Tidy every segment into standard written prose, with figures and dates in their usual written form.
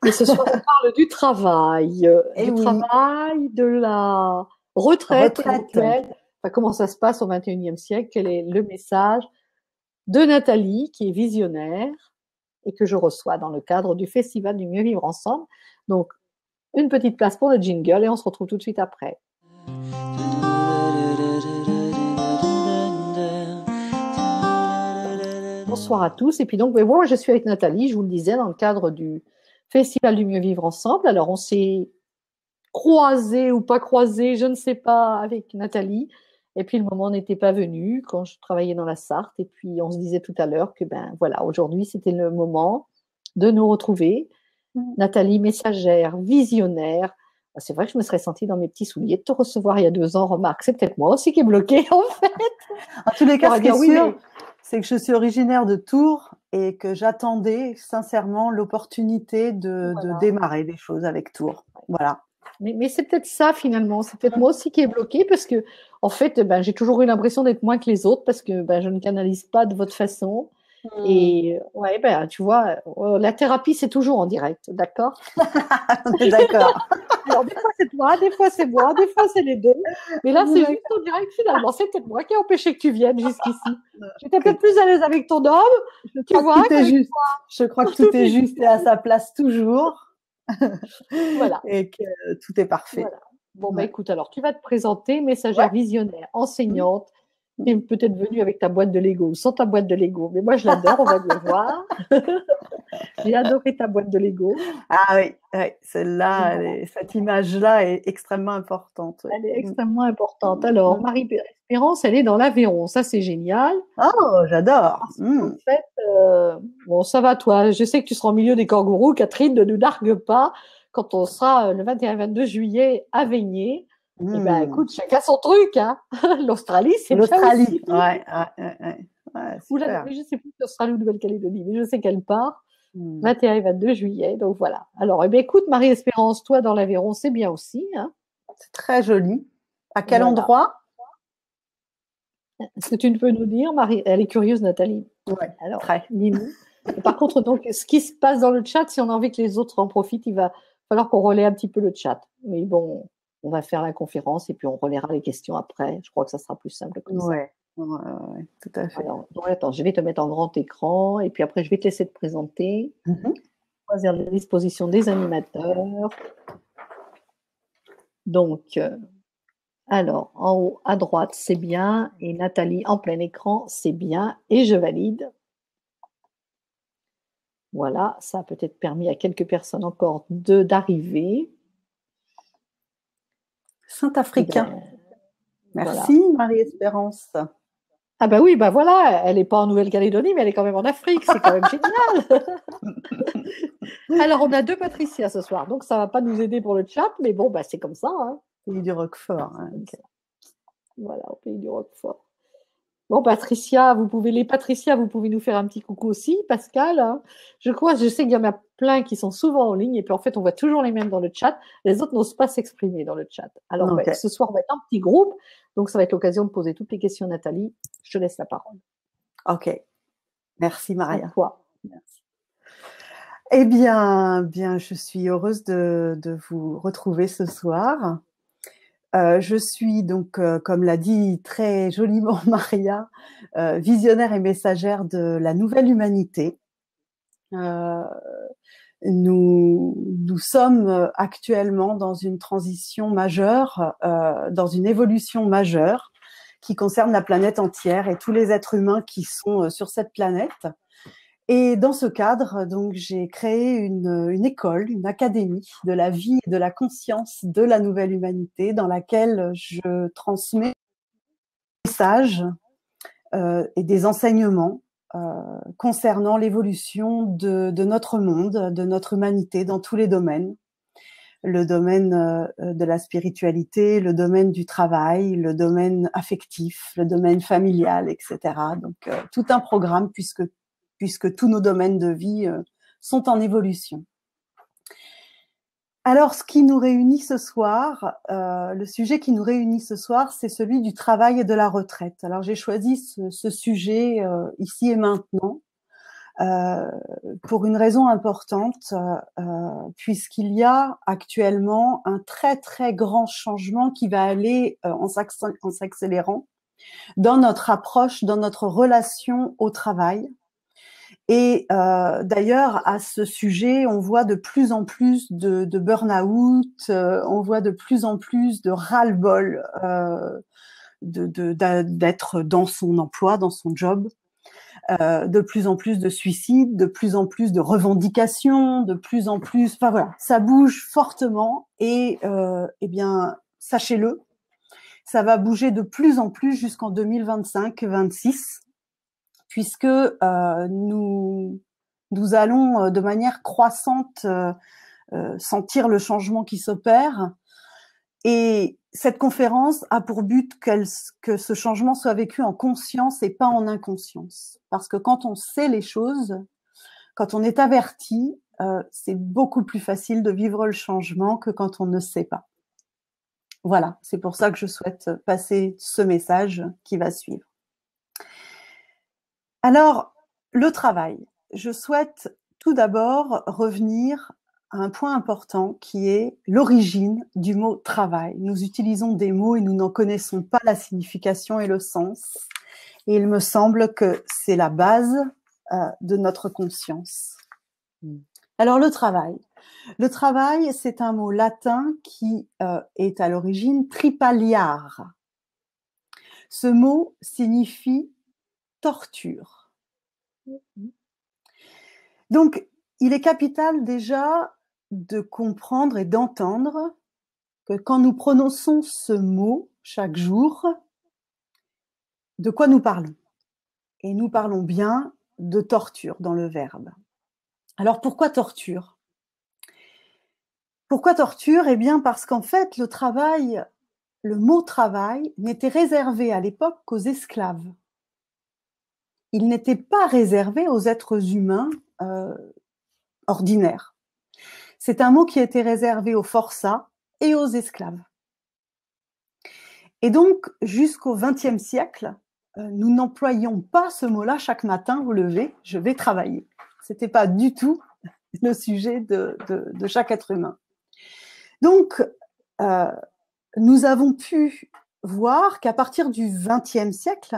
Mais ce soir, on parle du travail, Eh oui, de la retraite retraite. éventuelle. Enfin, comment ça se passe au XXIe siècle? Quel est le message de Nathalie, qui est visionnaire et que je reçois dans le cadre du Festival du Mieux Vivre Ensemble. Donc, une petite place pour le jingle et on se retrouve tout de suite après. Bonsoir à tous. Et puis donc, ben, moi, je suis avec Nathalie, je vous le disais, dans le cadre du Festival du Mieux Vivre Ensemble. Alors, on s'est croisés ou pas croisés, je ne sais pas, avec Nathalie. Et puis, le moment n'était pas venu quand je travaillais dans la Sarthe. Et puis, on se disait tout à l'heure que, ben voilà, aujourd'hui, c'était le moment de nous retrouver. Nathalie, messagère, visionnaire. C'est vrai que je me serais sentie dans mes petits souliers de te recevoir il y a 2 ans. Remarque, c'est peut-être moi aussi qui est bloquée, en fait. En tous les cas, ce qui est Oui, sûr, mais c'est que je suis originaire de Tours et que j'attendais sincèrement l'opportunité de voilà. démarrer des choses avec Tours. Voilà. Mais c'est peut-être ça finalement, c'est peut-être moi aussi qui est bloquée parce que en fait, ben, j'ai toujours eu l'impression d'être moins que les autres parce que ben, je ne canalise pas de votre façon. Hmm. Et ouais, ben, tu vois, la thérapie c'est toujours en direct, d'accord? On est d'accord. Alors des fois c'est toi, des fois c'est moi, des fois c'est les deux. Mais là c'est juste en direct finalement. C'est peut-être moi qui ai empêché que tu viennes jusqu'ici. J'étais peut-être plus à l'aise avec ton homme, Je tu crois que vois, tout est qu'avec juste. Je crois que tout tout est est juste et à sa place toujours voilà. et que tout est parfait. Voilà. Bon, bah Ouais. écoute, alors tu vas te présenter, Ouais. messagère visionnaire, Hmm. enseignante. Tu es Hmm. peut-être venue avec ta boîte de Lego ou sans ta boîte de Lego, mais moi je l'adore, on va bien voir. J'ai adoré ta boîte de Lego. Ah oui, oui, Et celle-là, voilà, cette image-là est extrêmement importante. Oui. elle est Hmm. extrêmement importante. Hmm. Alors, Marie-Espérance, elle est dans l'Aveyron, ça c'est génial. Oh, j'adore. Parce qu'en Hmm. fait, bon, ça va toi, je sais que tu seras au milieu des kangourous, Catherine, ne nous nargue pas quand on sera le 21 et 22 juillet à Veigné. Eh bien, Hmm. écoute, chacun son truc, hein. L'Australie, c'est bien L'Australie, aussi. ouais, ouais, ouais, ouais. Ouais, Ou la super. Norvège, je ne sais plus si c'est Australie ou Nouvelle-Calédonie, mais je sais qu'elle part Hmm. 21 et 22 juillet. Donc voilà. Alors, eh bien, écoute, Marie-Espérance, toi dans l'Aveyron, c'est bien aussi, hein. C'est très joli. À quel Voilà. endroit? Est-ce que tu peux nous dire, Marie? Elle est curieuse, Nathalie. Ouais, Alors, très. dis-nous. Et par contre, donc, ce qui se passe dans le chat, si on a envie que les autres en profitent, il va falloir qu'on relaie un petit peu le chat. Mais bon, on va faire la conférence et puis on relaiera les questions après. Je crois que ça sera plus simple comme ça. Ouais, ouais, ouais, tout à fait. Alors, donc, attends, je vais te mettre en grand écran et puis après, je vais te laisser te présenter. Mhm. Choisir les dispositions des animateurs. Donc, alors, en haut à droite, c'est bien. Et Nathalie, en plein écran, c'est bien. Et je valide. Voilà, ça a peut-être permis à quelques personnes encore d'arriver. Et Saint-Africain. bien, voilà. Merci, Marie-Espérance. Ah ben oui, ben voilà, elle n'est pas en Nouvelle-Calédonie, mais elle est quand même en Afrique, c'est quand même génial. Alors, on a 2 Patricia ce soir, donc ça ne va pas nous aider pour le chat, mais bon, ben, c'est comme ça, hein. Pays du Roquefort. C'est Hein, comme ok. ça. Voilà, au pays du Roquefort. Bon, Patricia, les Patricia, vous pouvez nous faire un petit coucou aussi, Pascal, hein. Je sais qu'il y en a plein qui sont souvent en ligne, et puis en fait, on voit toujours les mêmes dans le chat. Les autres n'osent pas s'exprimer dans le chat. Alors, ben, Ok. ce soir, on va être en petit groupe, donc ça va être l'occasion de poser toutes les questions, Nathalie. Je te laisse la parole. Ok. Merci, À Maria. toi. Merci. Eh bien, bien, je suis heureuse de vous retrouver ce soir. Je suis donc, comme l'a dit très joliment Maria, visionnaire et messagère de la nouvelle humanité. Euh, nous sommes actuellement dans une transition majeure, dans une évolution majeure qui concerne la planète entière et tous les êtres humains qui sont sur cette planète. Et dans ce cadre, donc, j'ai créé une école, une académie de la vie et de la conscience de la nouvelle humanité dans laquelle je transmets des messages et des enseignements concernant l'évolution de notre monde, de notre humanité dans tous les domaines. Le domaine de la spiritualité, le domaine du travail, le domaine affectif, le domaine familial, etc. Donc, tout un programme puisque tous nos domaines de vie sont en évolution. Alors, ce qui nous réunit ce soir, le sujet qui nous réunit ce soir, c'est celui du travail et de la retraite. Alors, j'ai choisi ce sujet ici et maintenant pour une raison importante, puisqu'il y a actuellement un très très grand changement qui va aller en s'accélérant dans notre approche, dans notre relation au travail. Et d'ailleurs, à ce sujet, on voit de plus en plus de burn-out, on voit de plus en plus de ras-le-bol d'être dans son emploi, dans son job, de plus en plus de suicides, de plus en plus de revendications, de plus en plus... Enfin voilà, ça bouge fortement et eh bien, sachez-le, ça va bouger de plus en plus jusqu'en 2025-26, puisque nous allons de manière croissante sentir le changement qui s'opère. Et cette conférence a pour but que ce changement soit vécu en conscience et pas en inconscience. Parce que quand on sait les choses, quand on est averti, c'est beaucoup plus facile de vivre le changement que quand on ne sait pas. Voilà, c'est pour ça que je souhaite passer ce message qui va suivre. Alors, le travail. Je souhaite tout d'abord revenir à un point important qui est l'origine du mot travail. Nous utilisons des mots et nous n'en connaissons pas la signification et le sens. Et il me semble que c'est la base de notre conscience. Alors, le travail. Le travail, c'est un mot latin qui est à l'origine tripaliare. Ce mot signifie torture. Donc, il est capital déjà de comprendre et d'entendre que quand nous prononçons ce mot chaque jour, de quoi nous parlons? Et nous parlons bien de torture dans le verbe. Alors, pourquoi torture? Pourquoi torture? Eh bien, parce qu'en fait, le mot travail n'était réservé à l'époque qu'aux esclaves. Il n'était pas réservé aux êtres humains ordinaires. C'est un mot qui était réservé aux forçats et aux esclaves. Et donc, jusqu'au XXe siècle, nous n'employions pas ce mot-là chaque matin au lever, je vais travailler. Ce n'était pas du tout le sujet de chaque être humain. Donc, nous avons pu voir qu'à partir du XXe siècle,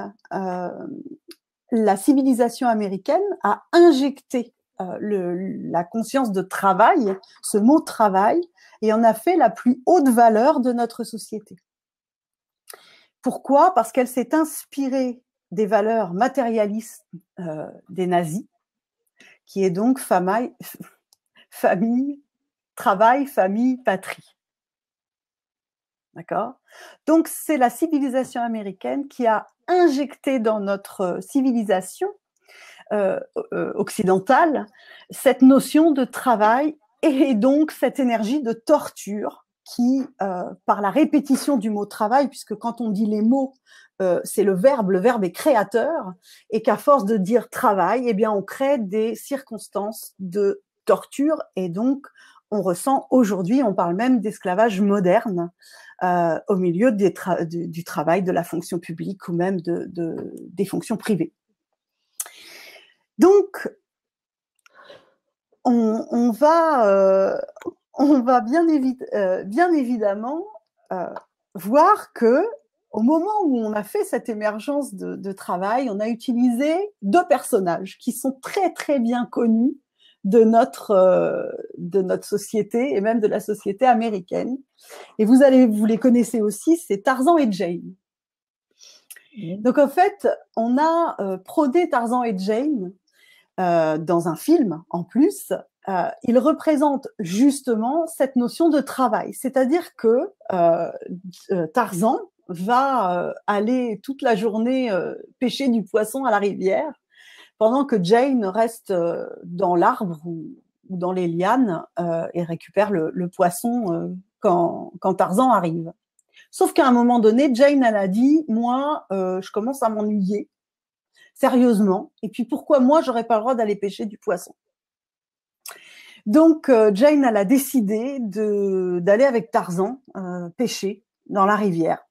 la civilisation américaine a injecté la conscience de travail, ce mot travail, et en a fait la plus haute valeur de notre société. Pourquoi? Parce qu'elle s'est inspirée des valeurs matérialistes des nazis, qui est donc famille, travail, famille, patrie. D'accord? Donc, c'est la civilisation américaine qui a injecté dans notre civilisation occidentale cette notion de travail et donc cette énergie de torture qui, par la répétition du mot travail, puisque quand on dit les mots, c'est le verbe est créateur, et qu'à force de dire travail, eh bien, on crée des circonstances de torture, et donc on ressent aujourd'hui, on parle même d'esclavage moderne au milieu du travail, de la fonction publique ou même des fonctions privées. Donc, on va bien évidemment voir que au moment où on a fait cette émergence de travail, on a utilisé deux personnages qui sont très très bien connus de notre société et même de la société américaine. Et vous les connaissez aussi, c'est Tarzan et Jane. Donc en fait, on a prôné Tarzan et Jane dans un film en plus. Il représente justement cette notion de travail, c'est-à-dire que Tarzan va aller toute la journée pêcher du poisson à la rivière, pendant que Jane reste dans l'arbre ou dans les lianes et récupère le poisson quand Tarzan arrive. Sauf qu'à un moment donné, Jane, elle a dit, moi, je commence à m'ennuyer, sérieusement, et puis pourquoi moi, j'aurais pas le droit d'aller pêcher du poisson? Donc, Jane, elle a décidé d'aller avec Tarzan pêcher dans la rivière.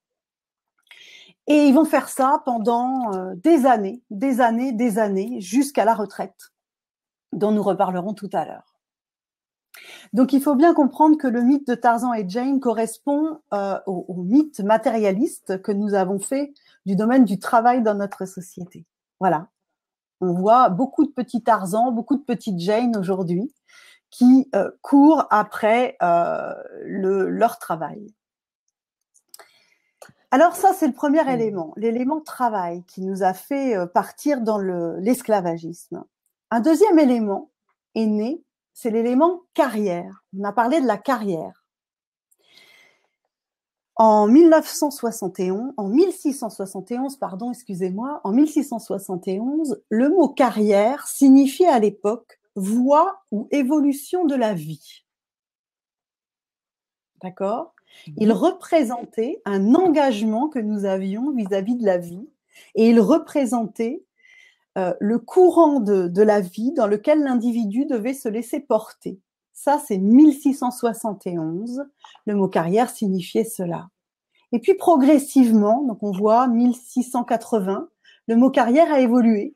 Et ils vont faire ça pendant des années, jusqu'à la retraite. dont nous reparlerons tout à l'heure. Donc, il faut bien comprendre que le mythe de Tarzan et Jane correspond au mythe matérialiste que nous avons fait du domaine du travail dans notre société. Voilà. On voit beaucoup de petits Tarzans, beaucoup de petites Jane aujourd'hui qui courent après leur travail. Alors ça, c'est le premier élément, l'élément travail qui nous a fait partir dans l'esclavagisme. Un deuxième élément est né, c'est l'élément carrière. On a parlé de la carrière. En 1671, en 1671, le mot carrière signifiait à l'époque voie ou évolution de la vie. D'accord ? Il représentait un engagement que nous avions vis-à-vis de la vie et il représentait le courant de la vie dans lequel l'individu devait se laisser porter. Ça, c'est 1671. Le mot carrière signifiait cela. Et puis progressivement, donc on voit 1680, le mot carrière a évolué.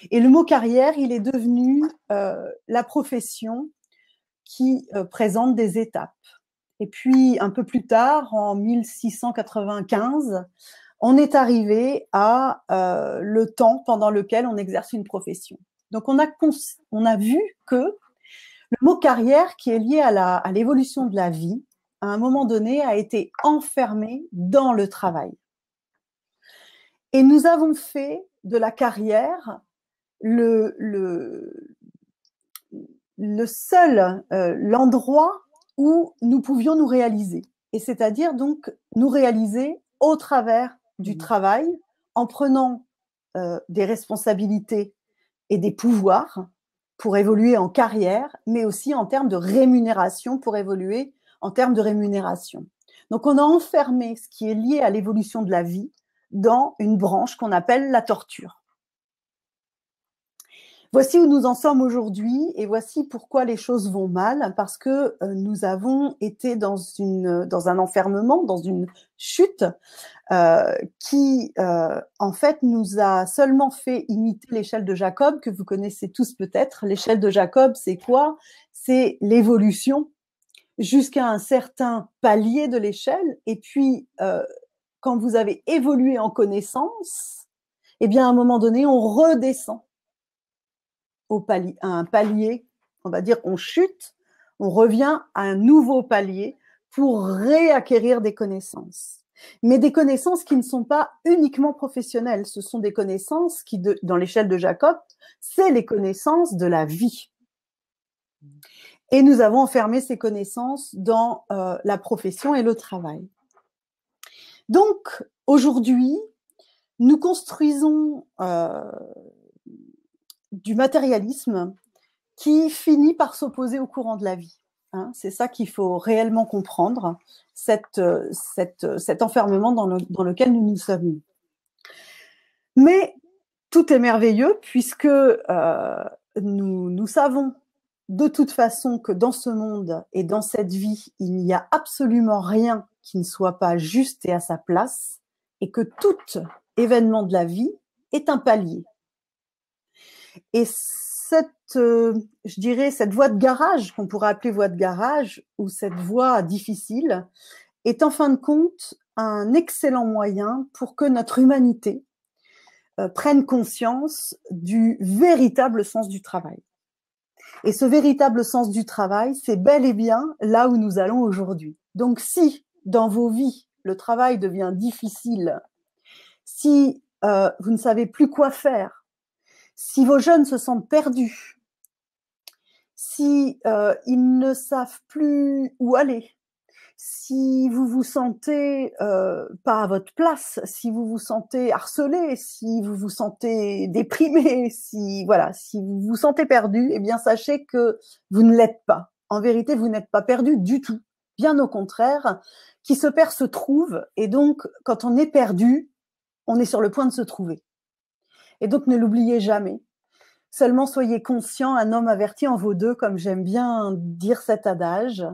Et le mot carrière, il est devenu la profession qui présente des étapes. Et puis, un peu plus tard, en 1695, on est arrivé à le temps pendant lequel on exerce une profession. Donc, on a vu que le mot carrière, qui est lié à l'évolution de la vie, à un moment donné, a été enfermé dans le travail. Et nous avons fait de la carrière l'endroit où nous pouvions nous réaliser. Et c'est-à-dire donc nous réaliser au travers du travail, en prenant des responsabilités et des pouvoirs pour évoluer en carrière, mais aussi en termes de rémunération, pour évoluer en termes de rémunération. Donc on a enfermé ce qui est lié à l'évolution de la vie dans une branche qu'on appelle la torture. Voici où nous en sommes aujourd'hui et voici pourquoi les choses vont mal, parce que nous avons été dans un enfermement, dans une chute qui, en fait, nous a seulement fait imiter l'échelle de Jacob, que vous connaissez tous peut-être. L'échelle de Jacob, c'est quoi? C'est l'évolution jusqu'à un certain palier de l'échelle. Et puis, quand vous avez évolué en connaissance, eh bien, à un moment donné, on redescend à un palier, on va dire qu'on chute, on revient à un nouveau palier pour réacquérir des connaissances. Mais des connaissances qui ne sont pas uniquement professionnelles, ce sont des connaissances qui, dans l'échelle de Jacob, c'est les connaissances de la vie. Et nous avons enfermé ces connaissances dans la profession et le travail. Donc, aujourd'hui, nous construisons du matérialisme qui finit par s'opposer au courant de la vie. Hein, c'est ça qu'il faut réellement comprendre, cet enfermement dans lequel nous nous sommes mis. Mais tout est merveilleux puisque nous savons de toute façon que dans ce monde et dans cette vie, il n'y a absolument rien qui ne soit pas juste et à sa place et que tout événement de la vie est un palier. Et je dirais, cette voie de garage, qu'on pourrait appeler voie de garage, ou cette voie difficile, est en fin de compte un excellent moyen pour que notre humanité prenne conscience du véritable sens du travail. Et ce véritable sens du travail, c'est bel et bien là où nous allons aujourd'hui. Donc si, dans vos vies, le travail devient difficile, si vous ne savez plus quoi faire, si vos jeunes se sentent perdus, si ils ne savent plus où aller, si vous vous sentez pas à votre place, si vous vous sentez harcelé, si vous vous sentez déprimé, si vous vous sentez perdu, eh bien sachez que vous ne l'êtes pas. En vérité, vous n'êtes pas perdu du tout. Bien au contraire, qui se perd se trouve, et donc quand on est perdu, on est sur le point de se trouver. Et donc, ne l'oubliez jamais. Seulement, soyez conscient, un homme averti en vaut deux, comme j'aime bien dire cet adage.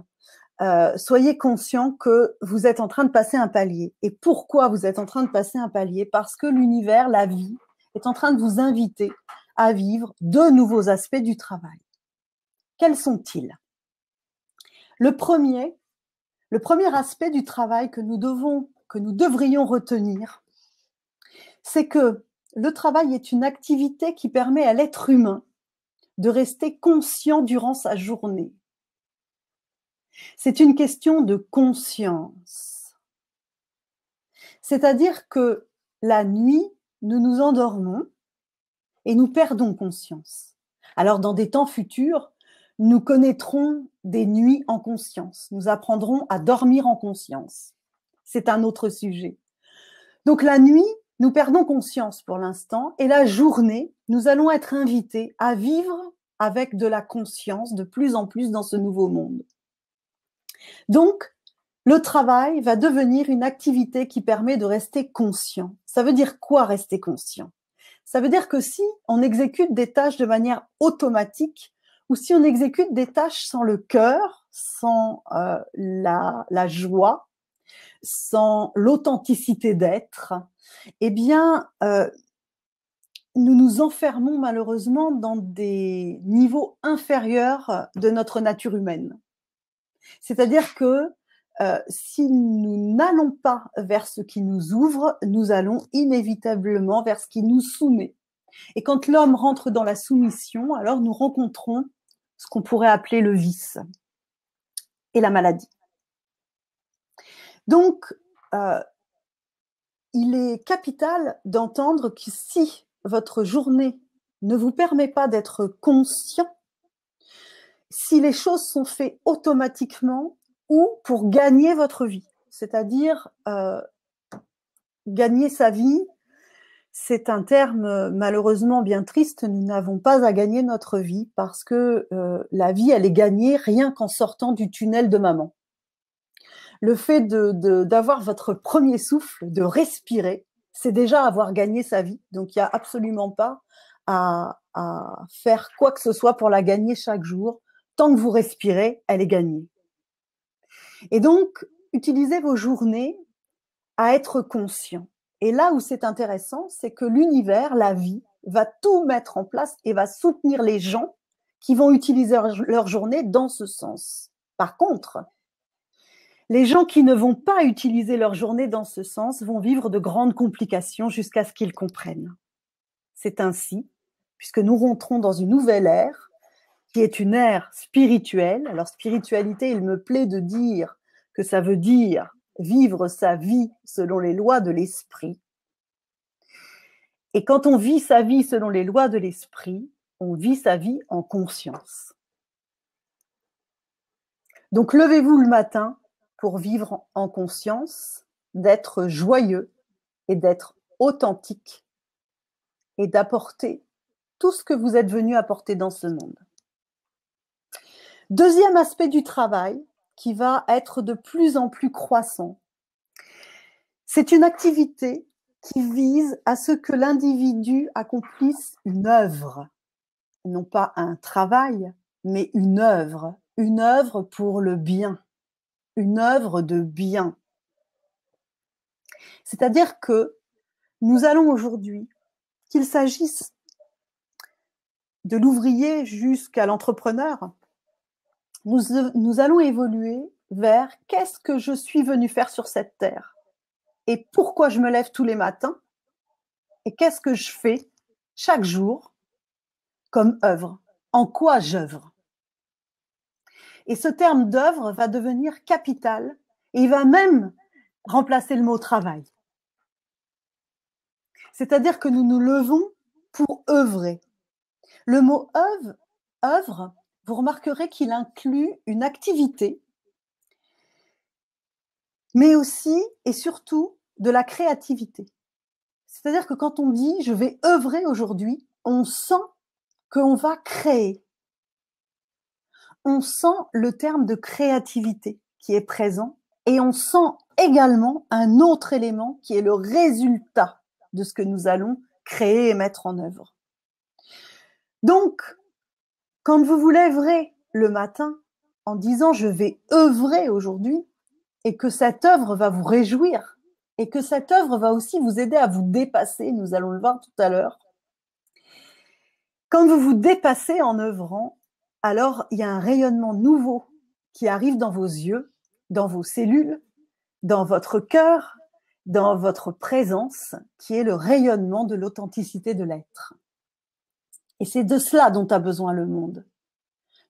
Soyez conscient que vous êtes en train de passer un palier. Et pourquoi vous êtes en train de passer un palier? Parce que l'univers, la vie, est en train de vous inviter à vivre de nouveaux aspects du travail. Quels sont-ils? Le premier aspect du travail que nous devrions retenir, c'est que le travail est une activité qui permet à l'être humain de rester conscient durant sa journée. C'est une question de conscience. C'est-à-dire que la nuit, nous nous endormons et nous perdons conscience. Alors, dans des temps futurs, nous connaîtrons des nuits en conscience. Nous apprendrons à dormir en conscience. C'est un autre sujet. Donc, la nuit, nous perdons conscience pour l'instant, et la journée, nous allons être invités à vivre avec de la conscience de plus en plus dans ce nouveau monde. Donc, le travail va devenir une activité qui permet de rester conscient. Ça veut dire quoi, rester conscient? Ça veut dire que si on exécute des tâches de manière automatique, ou si on exécute des tâches sans le cœur, sans la joie, sans l'authenticité d'être, eh bien, nous nous enfermons malheureusement dans des niveaux inférieurs de notre nature humaine. C'est-à-dire que si nous n'allons pas vers ce qui nous ouvre, nous allons inévitablement vers ce qui nous soumet. Et quand l'homme rentre dans la soumission, alors nous rencontrons ce qu'on pourrait appeler le vice et la maladie. Donc, il est capital d'entendre que si votre journée ne vous permet pas d'être conscient, si les choses sont faites automatiquement ou pour gagner votre vie, c'est-à-dire gagner sa vie, c'est un terme malheureusement bien triste. Nous n'avons pas à gagner notre vie parce que la vie, elle est gagnée rien qu'en sortant du tunnel de maman. Le fait d'avoir votre premier souffle, de respirer, c'est déjà avoir gagné sa vie. Donc, il n'y a absolument pas à faire quoi que ce soit pour la gagner chaque jour. Tant que vous respirez, elle est gagnée. Et donc, utilisez vos journées à être conscient. Et là où c'est intéressant, c'est que l'univers, la vie, va tout mettre en place et va soutenir les gens qui vont utiliser leur journée dans ce sens. Par contre, les gens qui ne vont pas utiliser leur journée dans ce sens vont vivre de grandes complications jusqu'à ce qu'ils comprennent. C'est ainsi, puisque nous rentrons dans une nouvelle ère, qui est une ère spirituelle. Alors, spiritualité, il me plaît de dire que ça veut dire vivre sa vie selon les lois de l'esprit. Et quand on vit sa vie selon les lois de l'esprit, on vit sa vie en conscience. Donc, levez-vous le matin pour vivre en conscience, d'être joyeux et d'être authentique et d'apporter tout ce que vous êtes venu apporter dans ce monde. Deuxième aspect du travail qui va être de plus en plus croissant, c'est une activité qui vise à ce que l'individu accomplisse une œuvre, non pas un travail, mais une œuvre pour le bien, une œuvre de bien. C'est-à-dire que nous allons aujourd'hui, qu'il s'agisse de l'ouvrier jusqu'à l'entrepreneur, nous allons évoluer vers qu'est-ce que je suis venu faire sur cette terre et pourquoi je me lève tous les matins et qu'est-ce que je fais chaque jour comme œuvre, en quoi j'œuvre. Et ce terme d'œuvre va devenir capital et il va même remplacer le mot travail. C'est-à-dire que nous nous levons pour œuvrer. Le mot œuvre, vous remarquerez qu'il inclut une activité, mais aussi et surtout de la créativité. C'est-à-dire que quand on dit « je vais œuvrer aujourd'hui », on sent qu'on va créer. On sent le terme de créativité qui est présent et on sent également un autre élément qui est le résultat de ce que nous allons créer et mettre en œuvre. Donc, quand vous vous lèverez le matin en disant « je vais œuvrer aujourd'hui » et que cette œuvre va vous réjouir et que cette œuvre va aussi vous aider à vous dépasser, nous allons le voir tout à l'heure, Quand vous vous dépassez en œuvrant, alors il y a un rayonnement nouveau qui arrive dans vos yeux, dans vos cellules, dans votre cœur, dans votre présence, qui est le rayonnement de l'authenticité de l'être. Et c'est de cela dont a besoin le monde,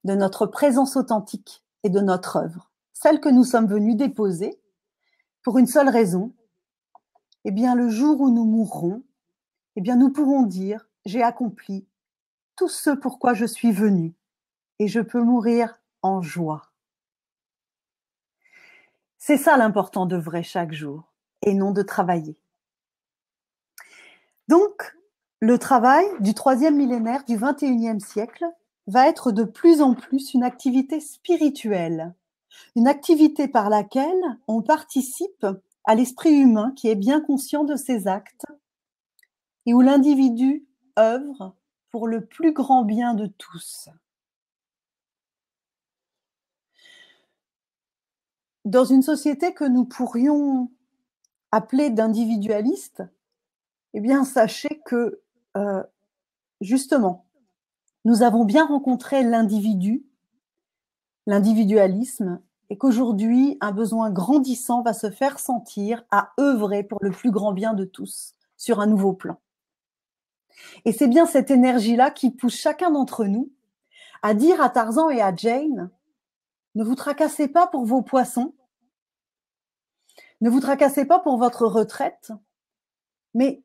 de notre présence authentique et de notre œuvre, celle que nous sommes venus déposer pour une seule raison. Eh bien, le jour où nous mourrons, eh bien, nous pourrons dire « J'ai accompli tout ce pourquoi je suis venu et je peux mourir en joie ». C'est ça l'important d'œuvrer chaque jour et non de travailler. Donc, le travail du 3e millénaire du 21e siècle va être de plus en plus une activité spirituelle, une activité par laquelle on participe à l'esprit humain qui est bien conscient de ses actes et où l'individu œuvre pour le plus grand bien de tous. Dans une société que nous pourrions appeler d'individualiste, eh bien, sachez que, justement, nous avons bien rencontré l'individu, l'individualisme, et qu'aujourd'hui, un besoin grandissant va se faire sentir à œuvrer pour le plus grand bien de tous, sur un nouveau plan. Et c'est bien cette énergie-là qui pousse chacun d'entre nous à dire à Tarzan et à Jane, ne vous tracassez pas pour vos poissons, ne vous tracassez pas pour votre retraite, mais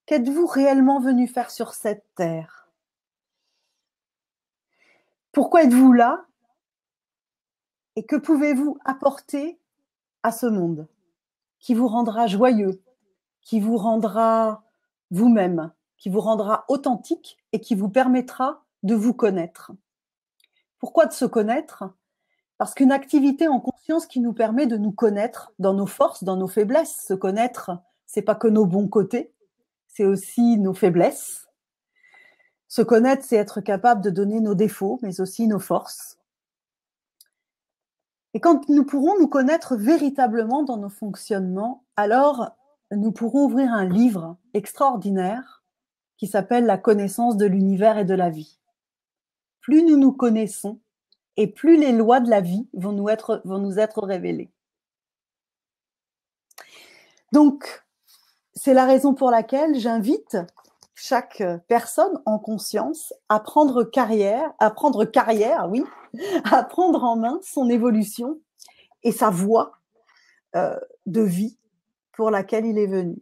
qu'êtes-vous réellement venu faire sur cette terre? Pourquoi êtes-vous là? Et que pouvez-vous apporter à ce monde qui vous rendra joyeux, qui vous rendra vous-même, qui vous rendra authentique et qui vous permettra de vous connaître? Pourquoi de se connaître? Parce qu'une activité en conscience qui nous permet de nous connaître dans nos forces, dans nos faiblesses. Se connaître, c'est pas que nos bons côtés, c'est aussi nos faiblesses. Se connaître, c'est être capable de donner nos défauts, mais aussi nos forces. Et quand nous pourrons nous connaître véritablement dans nos fonctionnements, alors nous pourrons ouvrir un livre extraordinaire qui s'appelle « La connaissance de l'univers et de la vie ». Plus nous nous connaissons, et plus les lois de la vie vont nous être révélées. Donc, c'est la raison pour laquelle j'invite chaque personne en conscience à prendre carrière, oui, à prendre en main son évolution et sa voie de vie pour laquelle il est venu.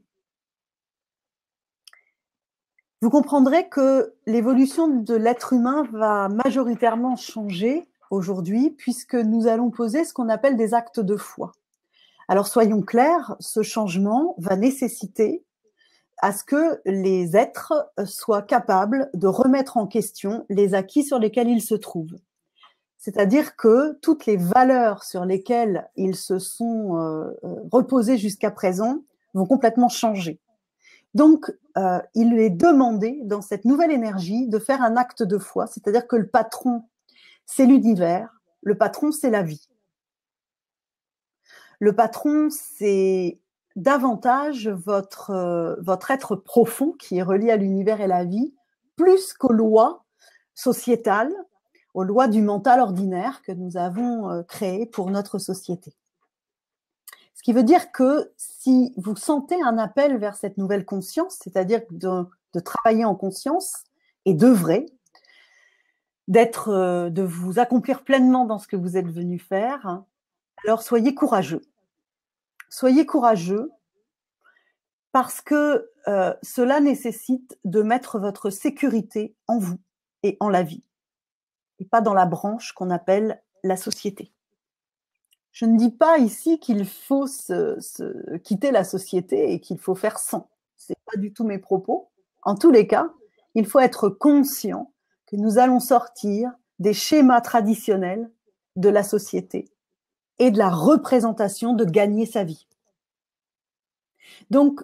Vous comprendrez que l'évolution de l'être humain va majoritairement changer aujourd'hui, puisque nous allons poser ce qu'on appelle des actes de foi. Alors soyons clairs, ce changement va nécessiter à ce que les êtres soient capables de remettre en question les acquis sur lesquels ils se trouvent. C'est-à-dire que toutes les valeurs sur lesquelles ils se sont reposés jusqu'à présent vont complètement changer. Donc, il est demandé dans cette nouvelle énergie de faire un acte de foi, c'est-à-dire que le patron, c'est l'univers, le patron, c'est la vie. Le patron, c'est davantage votre être profond qui est relié à l'univers et la vie, plus qu'aux lois sociétales, aux lois du mental ordinaire que nous avons créées pour notre société. Ce qui veut dire que si vous sentez un appel vers cette nouvelle conscience, c'est-à-dire de travailler en conscience et d'œuvrer, de vous accomplir pleinement dans ce que vous êtes venu faire, alors soyez courageux. Soyez courageux parce que cela nécessite de mettre votre sécurité en vous et en la vie, et pas dans la branche qu'on appelle la société. Je ne dis pas ici qu'il faut quitter la société et qu'il faut faire sans. Ce n'est pas du tout mes propos. En tous les cas, il faut être conscient que nous allons sortir des schémas traditionnels de la société et de la représentation de gagner sa vie. Donc,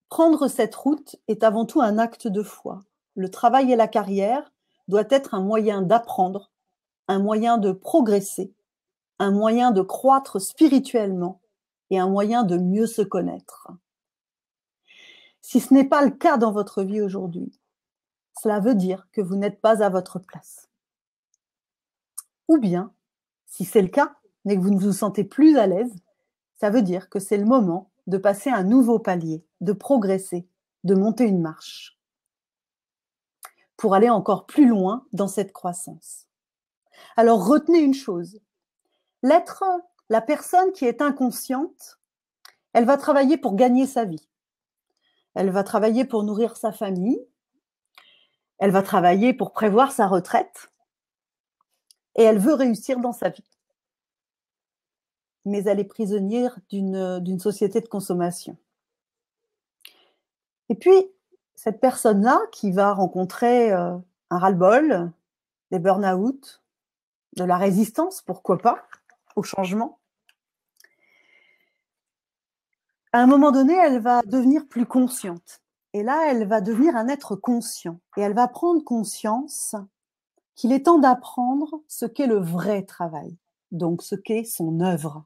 prendre cette route est avant tout un acte de foi. Le travail et la carrière doit être un moyen d'apprendre, un moyen de progresser, un moyen de croître spirituellement et un moyen de mieux se connaître. Si ce n'est pas le cas dans votre vie aujourd'hui, cela veut dire que vous n'êtes pas à votre place. Ou bien, si c'est le cas, mais que vous ne vous sentez plus à l'aise, ça veut dire que c'est le moment de passer un nouveau palier, de progresser, de monter une marche pour aller encore plus loin dans cette croissance. Alors retenez une chose, l'être, la personne qui est inconsciente, elle va travailler pour gagner sa vie. Elle va travailler pour nourrir sa famille, elle va travailler pour prévoir sa retraite et elle veut réussir dans sa vie. Mais elle est prisonnière d'une société de consommation. Et puis, cette personne-là qui va rencontrer un ras-le-bol, des burn-out, de la résistance, pourquoi pas, au changement, à un moment donné, elle va devenir plus consciente. Et là, elle va devenir un être conscient. Et elle va prendre conscience qu'il est temps d'apprendre ce qu'est le vrai travail, donc ce qu'est son œuvre,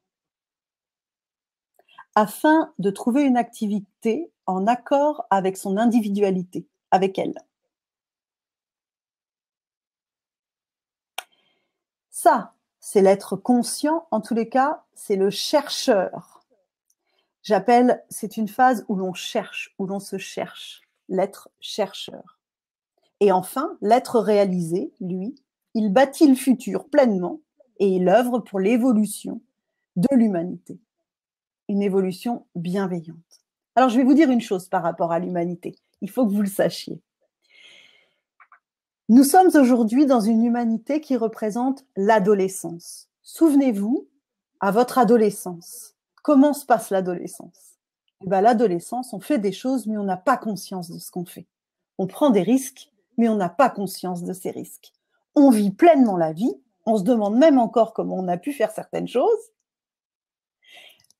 afin de trouver une activité en accord avec son individualité, avec elle. Ça, c'est l'être conscient, en tous les cas, c'est le chercheur. J'appelle, c'est une phase où l'on cherche, où l'on se cherche, l'être chercheur. Et enfin, l'être réalisé, lui, il bâtit le futur pleinement et il œuvre pour l'évolution de l'humanité. Une évolution bienveillante. Alors, je vais vous dire une chose par rapport à l'humanité. Il faut que vous le sachiez. Nous sommes aujourd'hui dans une humanité qui représente l'adolescence. Souvenez-vous, à votre adolescence, comment se passe l'adolescence? L'adolescence, on fait des choses, mais on n'a pas conscience de ce qu'on fait. On prend des risques, mais on n'a pas conscience de ces risques. On vit pleinement la vie, on se demande même encore comment on a pu faire certaines choses,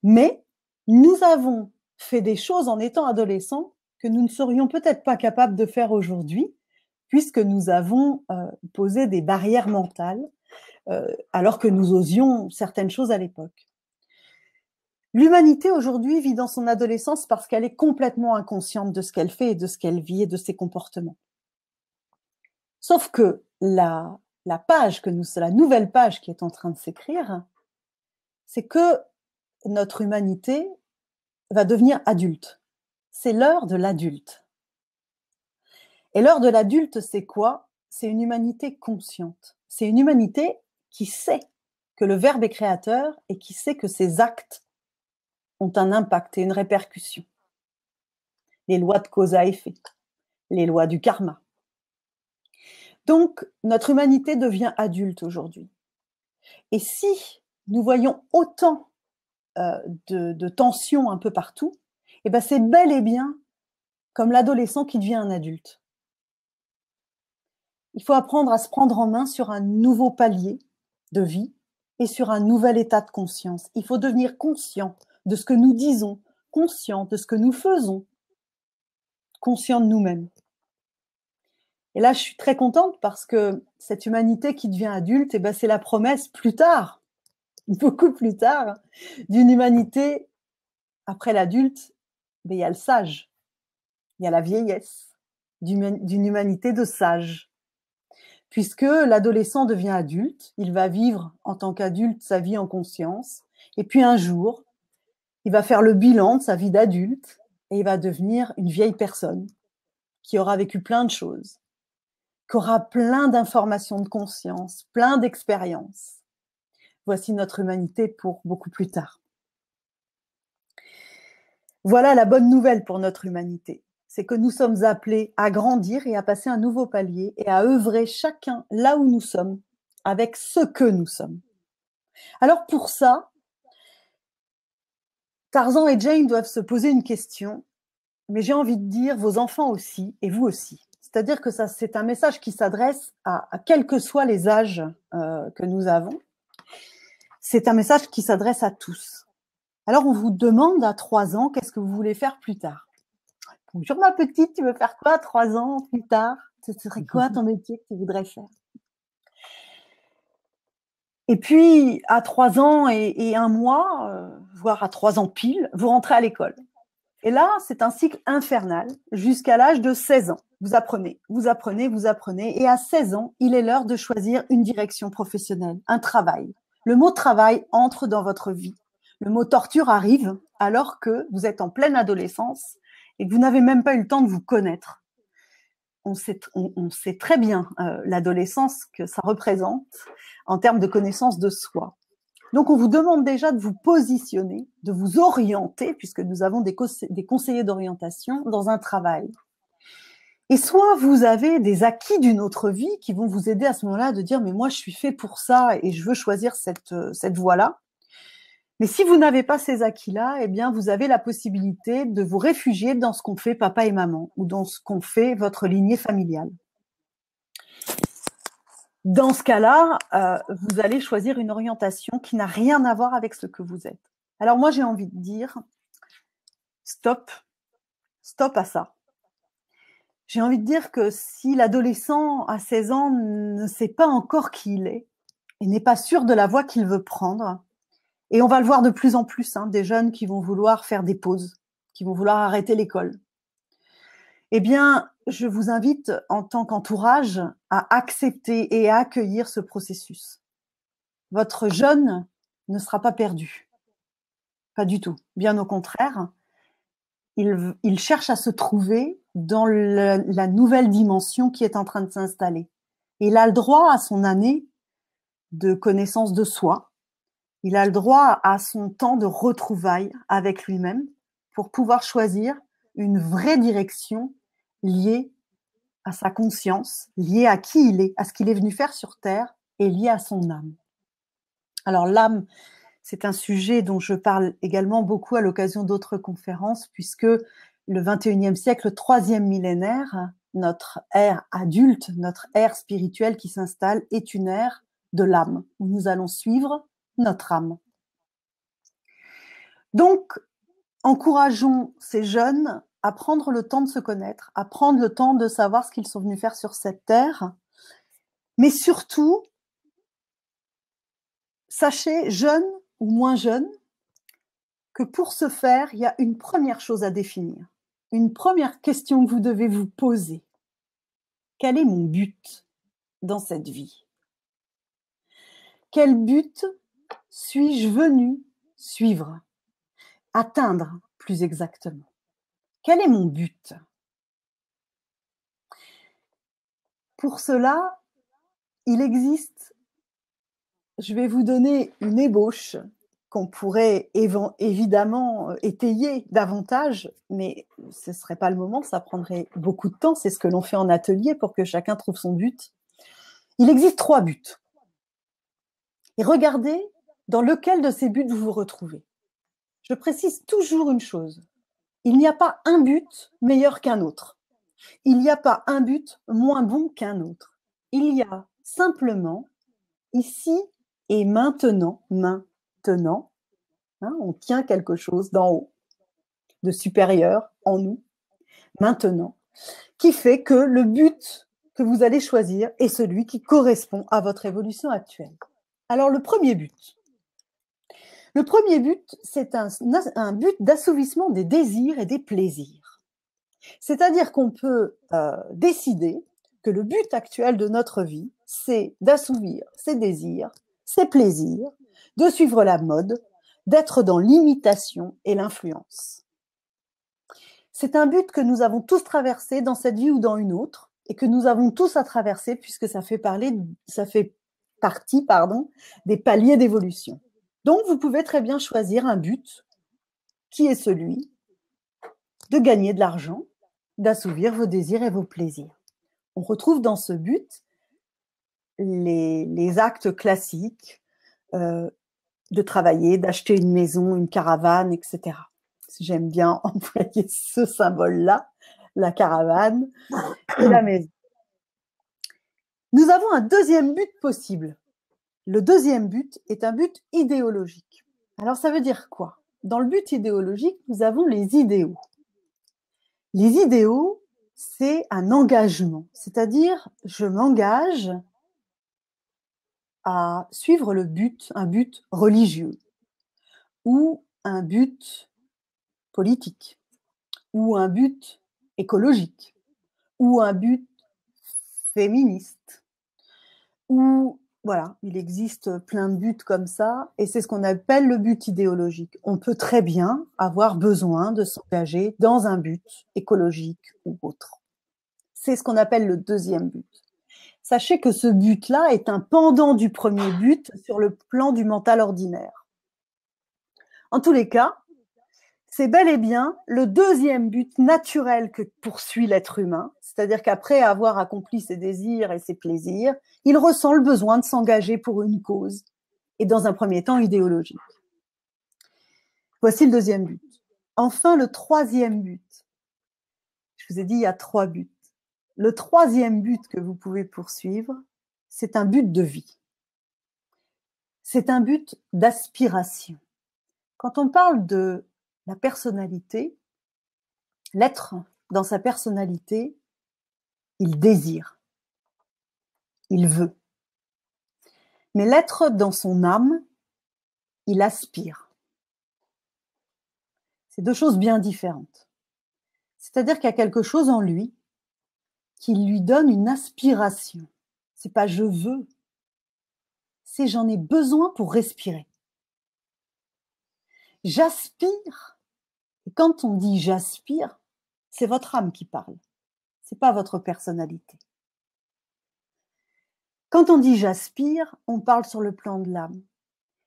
mais nous avons fait des choses en étant adolescents que nous ne serions peut-être pas capables de faire aujourd'hui, puisque nous avons posé des barrières mentales, alors que nous osions certaines choses à l'époque. L'humanité aujourd'hui vit dans son adolescence parce qu'elle est complètement inconsciente de ce qu'elle fait et de ce qu'elle vit et de ses comportements. Sauf que la nouvelle page qui est en train de s'écrire, c'est que notre humanité va devenir adulte. C'est l'heure de l'adulte. Et l'heure de l'adulte, c'est quoi? C'est une humanité consciente. C'est une humanité qui sait que le Verbe est créateur et qui sait que ses actes ont un impact et une répercussion. Les lois de cause à effet, les lois du karma. Donc, notre humanité devient adulte aujourd'hui. Et si nous voyons autant de tensions un peu partout, eh ben c'est bel et bien comme l'adolescent qui devient un adulte. Il faut apprendre à se prendre en main sur un nouveau palier de vie et sur un nouvel état de conscience. Il faut devenir conscient de ce que nous disons, conscient de ce que nous faisons, conscient de nous-mêmes. Et là, je suis très contente parce que cette humanité qui devient adulte, eh ben, c'est la promesse plus tard, beaucoup plus tard, d'une humanité après l'adulte, mais il y a le sage, il y a la vieillesse, d'une humanité de sages. Puisque l'adolescent devient adulte, il va vivre en tant qu'adulte sa vie en conscience, et puis un jour, il va faire le bilan de sa vie d'adulte, et il va devenir une vieille personne qui aura vécu plein de choses, qui aura plein d'informations de conscience, plein d'expériences. Voici notre humanité pour beaucoup plus tard. Voilà la bonne nouvelle pour notre humanité. C'est que nous sommes appelés à grandir et à passer un nouveau palier et à œuvrer chacun là où nous sommes, avec ce que nous sommes. Alors pour ça, Tarzan et Jane doivent se poser une question, mais j'ai envie de dire vos enfants aussi et vous aussi. C'est-à-dire que ça, c'est un message qui s'adresse à quels que soient les âges que nous avons. C'est un message qui s'adresse à tous. Alors on vous demande à 3 ans, qu'est-ce que vous voulez faire plus tard? Bonjour ma petite, tu veux faire quoi à 3 ans plus tard? Ce serait quoi ton métier que tu voudrais faire? Et puis, à 3 ans et 1 mois, voire à 3 ans pile, vous rentrez à l'école. Et là, c'est un cycle infernal jusqu'à l'âge de 16 ans. Vous apprenez, vous apprenez, vous apprenez. Et à 16 ans, il est l'heure de choisir une direction professionnelle, un travail. Le mot travail entre dans votre vie. Le mot torture arrive alors que vous êtes en pleine adolescence et que vous n'avez même pas eu le temps de vous connaître. On sait très bien l'adolescence que ça représente en termes de connaissance de soi. Donc, on vous demande déjà de vous positionner, de vous orienter, puisque nous avons des conseillers d'orientation dans un travail. Et soit vous avez des acquis d'une autre vie qui vont vous aider à ce moment-là de dire « mais moi, je suis fait pour ça et je veux choisir cette voie-là ». Mais si vous n'avez pas ces acquis-là, eh bien, vous avez la possibilité de vous réfugier dans ce qu'ont fait papa et maman ou dans ce qu'ont fait votre lignée familiale. Dans ce cas-là, vous allez choisir une orientation qui n'a rien à voir avec ce que vous êtes. Alors moi, j'ai envie de dire, stop à ça. J'ai envie de dire que si l'adolescent à 16 ans ne sait pas encore qui il est et n'est pas sûr de la voie qu'il veut prendre, et on va le voir de plus en plus, des jeunes qui vont vouloir faire des pauses, qui vont vouloir arrêter l'école, eh bien, je vous invite en tant qu'entourage à accepter et à accueillir ce processus. Votre jeune ne sera pas perdu. Pas du tout. Bien au contraire, il cherche à se trouver dans la nouvelle dimension qui est en train de s'installer. Il a le droit à son année de connaissance de soi. Il a le droit à son temps de retrouvailles avec lui-même pour pouvoir choisir une vraie direction liée à sa conscience, liée à qui il est, à ce qu'il est venu faire sur Terre et liée à son âme. Alors l'âme, c'est un sujet dont je parle également beaucoup à l'occasion d'autres conférences, puisque le 21e siècle, le 3e millénaire, notre ère adulte, notre ère spirituelle qui s'installe est une ère de l'âme, où nous allons suivre notre âme. Donc, encourageons ces jeunes à prendre le temps de se connaître, à prendre le temps de savoir ce qu'ils sont venus faire sur cette terre, mais surtout, sachez, jeunes ou moins jeunes, que pour ce faire, il y a une première chose à définir, une première question que vous devez vous poser. Quel est mon but dans cette vie? Quel but suis-je venu suivre, atteindre plus exactement? Quel est mon but? Pour cela, il existe, je vais vous donner une ébauche qu'on pourrait évidemment étayer davantage, mais ce ne serait pas le moment, ça prendrait beaucoup de temps, c'est ce que l'on fait en atelier pour que chacun trouve son but. Il existe 3 buts. Et regardez dans lequel de ces buts vous vous retrouvez. Je précise toujours une chose, il n'y a pas un but meilleur qu'un autre. Il n'y a pas un but moins bon qu'un autre. Il y a simplement ici et maintenant, on tient quelque chose d'en haut, de supérieur en nous, maintenant, qui fait que le but que vous allez choisir est celui qui correspond à votre évolution actuelle. Alors, le premier but, c'est un but d'assouvissement des désirs et des plaisirs. C'est-à-dire qu'on peut décider que le but actuel de notre vie, c'est d'assouvir ses désirs, ses plaisirs, de suivre la mode, d'être dans l'imitation et l'influence. C'est un but que nous avons tous traversé dans cette vie ou dans une autre, et que nous avons tous à traverser puisque ça fait partie des paliers d'évolution. Donc, vous pouvez très bien choisir un but qui est celui de gagner de l'argent, d'assouvir vos désirs et vos plaisirs. On retrouve dans ce but les actes classiques de travailler, d'acheter une maison, une caravane, etc. J'aime bien employer ce symbole-là, la caravane et la maison. Nous avons un deuxième but possible. Le deuxième but est un but idéologique. Alors, ça veut dire quoi? Dans le but idéologique, nous avons les idéaux. Les idéaux, c'est un engagement, c'est-à-dire je m'engage à suivre le but, un but religieux ou un but politique ou un but écologique, ou un but féministe, ou voilà, il existe plein de buts comme ça, et c'est ce qu'on appelle le but idéologique. On peut très bien avoir besoin de s'engager dans un but écologique ou autre. C'est ce qu'on appelle le deuxième but. Sachez que ce but-là est un pendant du premier but sur le plan du mental ordinaire. En tous les cas, c'est bel et bien le deuxième but naturel que poursuit l'être humain, c'est-à-dire qu'après avoir accompli ses désirs et ses plaisirs, il ressent le besoin de s'engager pour une cause, et dans un premier temps idéologique. Voici le deuxième but. Enfin, le troisième but. Je vous ai dit, il y a 3 buts. Le troisième but que vous pouvez poursuivre, c'est un but de vie. C'est un but d'aspiration. Quand on parle de la personnalité, l'être dans sa personnalité, il désire, il veut. Mais l'être dans son âme, il aspire. C'est 2 choses bien différentes. C'est-à-dire qu'il y a quelque chose en lui qui lui donne une aspiration. C'est pas je veux, c'est j'en ai besoin pour respirer. J'aspire. Et quand on dit j'aspire, c'est votre âme qui parle. C'est pas votre personnalité. Quand on dit j'aspire, on parle sur le plan de l'âme.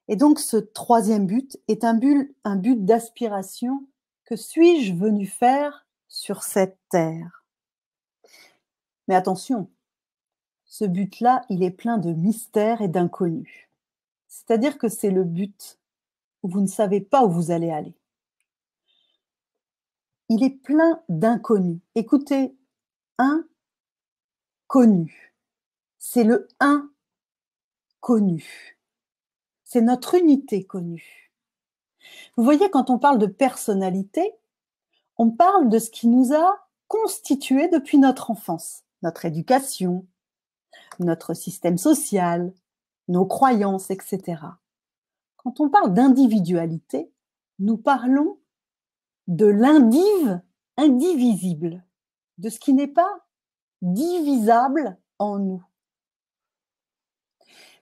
Et donc ce troisième but est un but d'aspiration. Que suis-je venu faire sur cette terre? Mais attention, ce but-là, il est plein de mystères et d'inconnus. C'est-à-dire que c'est le but où vous ne savez pas où vous allez aller. Il est plein d'inconnus. Écoutez, inconnu. C'est le inconnu. C'est notre unité connue. Vous voyez, quand on parle de personnalité, on parle de ce qui nous a constitués depuis notre enfance, notre éducation, notre système social, nos croyances, etc. Quand on parle d'individualité, nous parlons de indivisible, de ce qui n'est pas divisable en nous.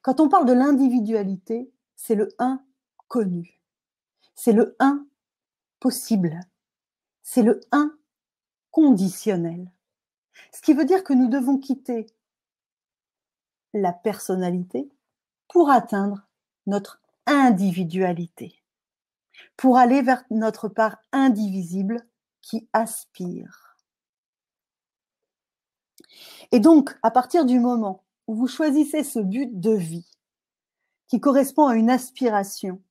Quand on parle de l'individualité, c'est le inconnu, c'est le impossible, c'est le inconditionnel. Ce qui veut dire que nous devons quitter la personnalité pour atteindre notre individualité, pour aller vers notre part indivisible qui aspire. Et donc, à partir du moment où vous choisissez ce but de vie qui correspond à une aspiration,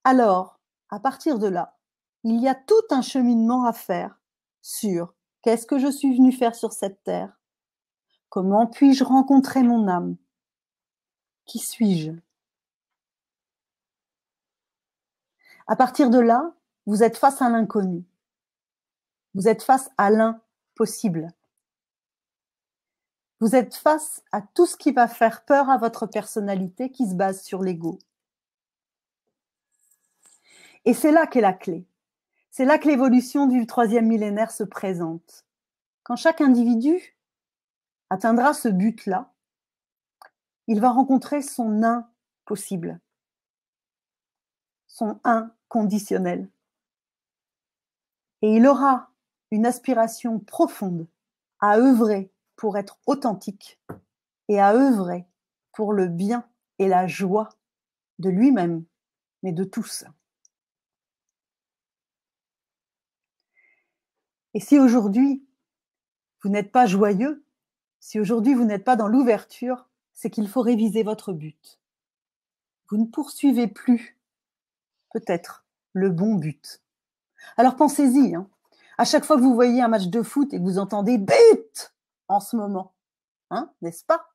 alors, à partir de là, il y a tout un cheminement à faire sur qu'est-ce que je suis venu faire sur cette terre? Comment puis-je rencontrer mon âme? Qui suis-je? À partir de là, vous êtes face à l'inconnu. Vous êtes face à l'impossible. Vous êtes face à tout ce qui va faire peur à votre personnalité qui se base sur l'ego. Et c'est là qu'est la clé. C'est là que l'évolution du 3e millénaire se présente. Quand chaque individu atteindra ce but-là, il va rencontrer son impossible, son inconditionnel. Et il aura une aspiration profonde à œuvrer pour être authentique et à œuvrer pour le bien et la joie de lui-même, mais de tous. Et si aujourd'hui, vous n'êtes pas joyeux, si aujourd'hui vous n'êtes pas dans l'ouverture, c'est qu'il faut réviser votre but. Vous ne poursuivez plus, peut-être, le bon but. Alors pensez-y, hein. À chaque fois que vous voyez un match de foot et que vous entendez « but » en ce moment, hein, n'est-ce pas?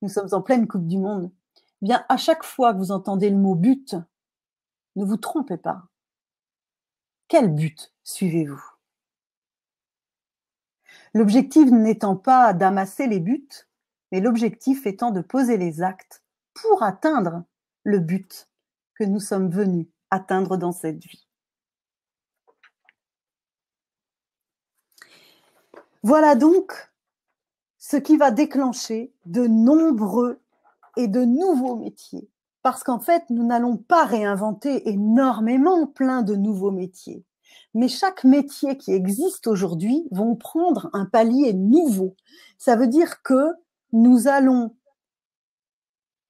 Nous sommes en pleine Coupe du Monde. Eh bien, à chaque fois que vous entendez le mot « but », ne vous trompez pas. Quel but suivez-vous? L'objectif n'étant pas d'amasser les buts, mais l'objectif étant de poser les actes pour atteindre le but que nous sommes venus atteindre dans cette vie. Voilà donc ce qui va déclencher de nombreux et de nouveaux métiers. Parce qu'en fait, nous n'allons pas réinventer énormément plein de nouveaux métiers. Mais chaque métier qui existe aujourd'hui vont prendre un palier nouveau. Ça veut dire que nous allons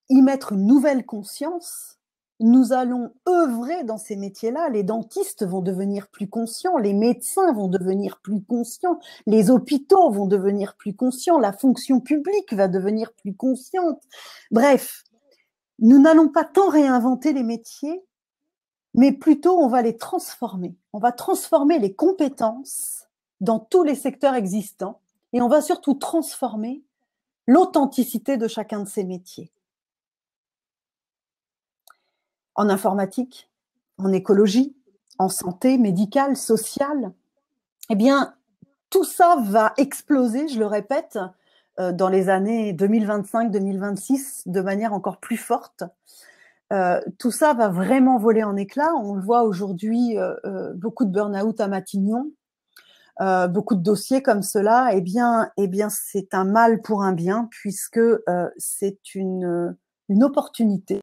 y mettre une nouvelle conscience. Nous allons œuvrer dans ces métiers-là. Les dentistes vont devenir plus conscients, les médecins vont devenir plus conscients, les hôpitaux vont devenir plus conscients, la fonction publique va devenir plus consciente. Bref, nous n'allons pas tant réinventer les métiers, mais plutôt on va les transformer. On va transformer les compétences dans tous les secteurs existants et on va surtout transformer l'authenticité de chacun de ces métiers. En informatique, en écologie, en santé médicale, sociale, eh bien, tout ça va exploser, je le répète, dans les années 2025-2026 de manière encore plus forte. Tout ça va vraiment voler en éclats. On le voit aujourd'hui, beaucoup de burn-out à Matignon, beaucoup de dossiers comme cela. Eh bien, c'est un mal pour un bien, puisque c'est une opportunité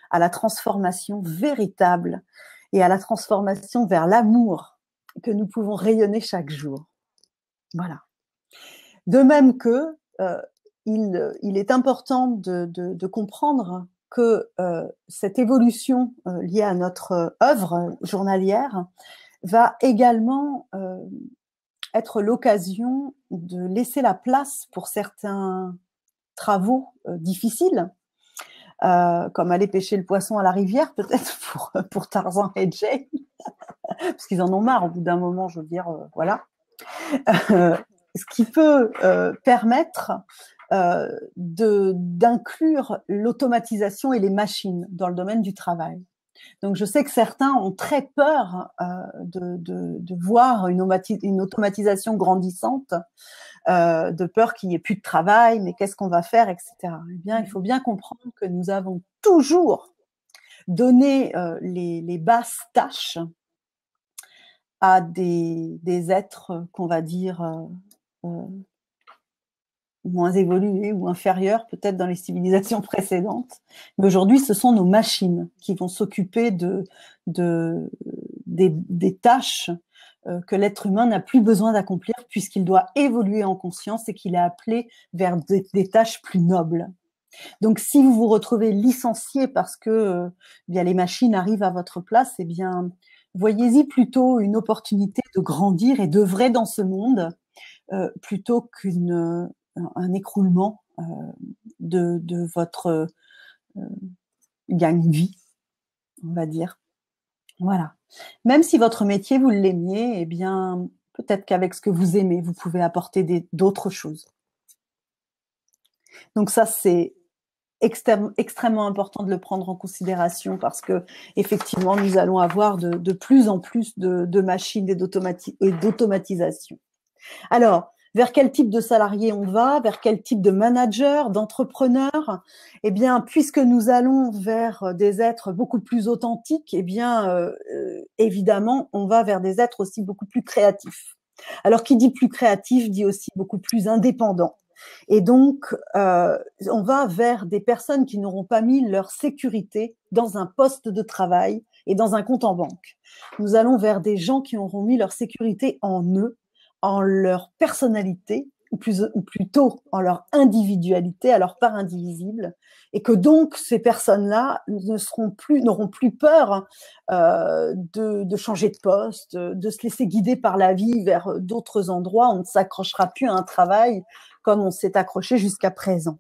à la transformation véritable et à la transformation vers l'amour que nous pouvons rayonner chaque jour. Voilà. De même que il est important de comprendre que cette évolution liée à notre œuvre journalière va également être l'occasion de laisser la place pour certains travaux difficiles, comme aller pêcher le poisson à la rivière, peut-être pour Tarzan et Jane, parce qu'ils en ont marre au bout d'un moment, je veux dire, voilà. Ce qui peut permettre d'inclure l'automatisation et les machines dans le domaine du travail. Donc, je sais que certains ont très peur de voir une automatisation grandissante, de peur qu'il n'y ait plus de travail, mais qu'est-ce qu'on va faire, etc. Eh bien, il faut bien comprendre que nous avons toujours donné les basses tâches à des êtres qu'on va dire moins évolués ou inférieurs, peut-être dans les civilisations précédentes. Mais aujourd'hui, ce sont nos machines qui vont s'occuper des tâches que l'être humain n'a plus besoin d'accomplir puisqu'il doit évoluer en conscience et qu'il est appelé vers des tâches plus nobles. Donc, si vous vous retrouvez licencié parce que bien les machines arrivent à votre place, eh bien, voyez-y plutôt une opportunité de grandir et d'œuvrer dans ce monde plutôt qu'un écroulement de votre gagne-vie, on va dire. Voilà. Même si votre métier, vous l'aimiez, eh bien, peut-être qu'avec ce que vous aimez, vous pouvez apporter d'autres choses. Donc ça, c'est extrêmement important de le prendre en considération parce que effectivement, nous allons avoir de plus en plus de machines et d'automatisation. Alors, vers quel type de salarié on va, vers quel type de manager, d'entrepreneur? Eh bien, puisque nous allons vers des êtres beaucoup plus authentiques, eh bien, évidemment, on va vers des êtres aussi beaucoup plus créatifs. Alors, qui dit plus créatif dit aussi beaucoup plus indépendant. Et donc, on va vers des personnes qui n'auront pas mis leur sécurité dans un poste de travail et dans un compte en banque. Nous allons vers des gens qui auront mis leur sécurité en eux, en leur personnalité, ou plutôt en leur individualité, à leur part indivisible, et que donc ces personnes-là n'auront plus peur de changer de poste, de se laisser guider par la vie vers d'autres endroits. On ne s'accrochera plus à un travail comme on s'est accroché jusqu'à présent.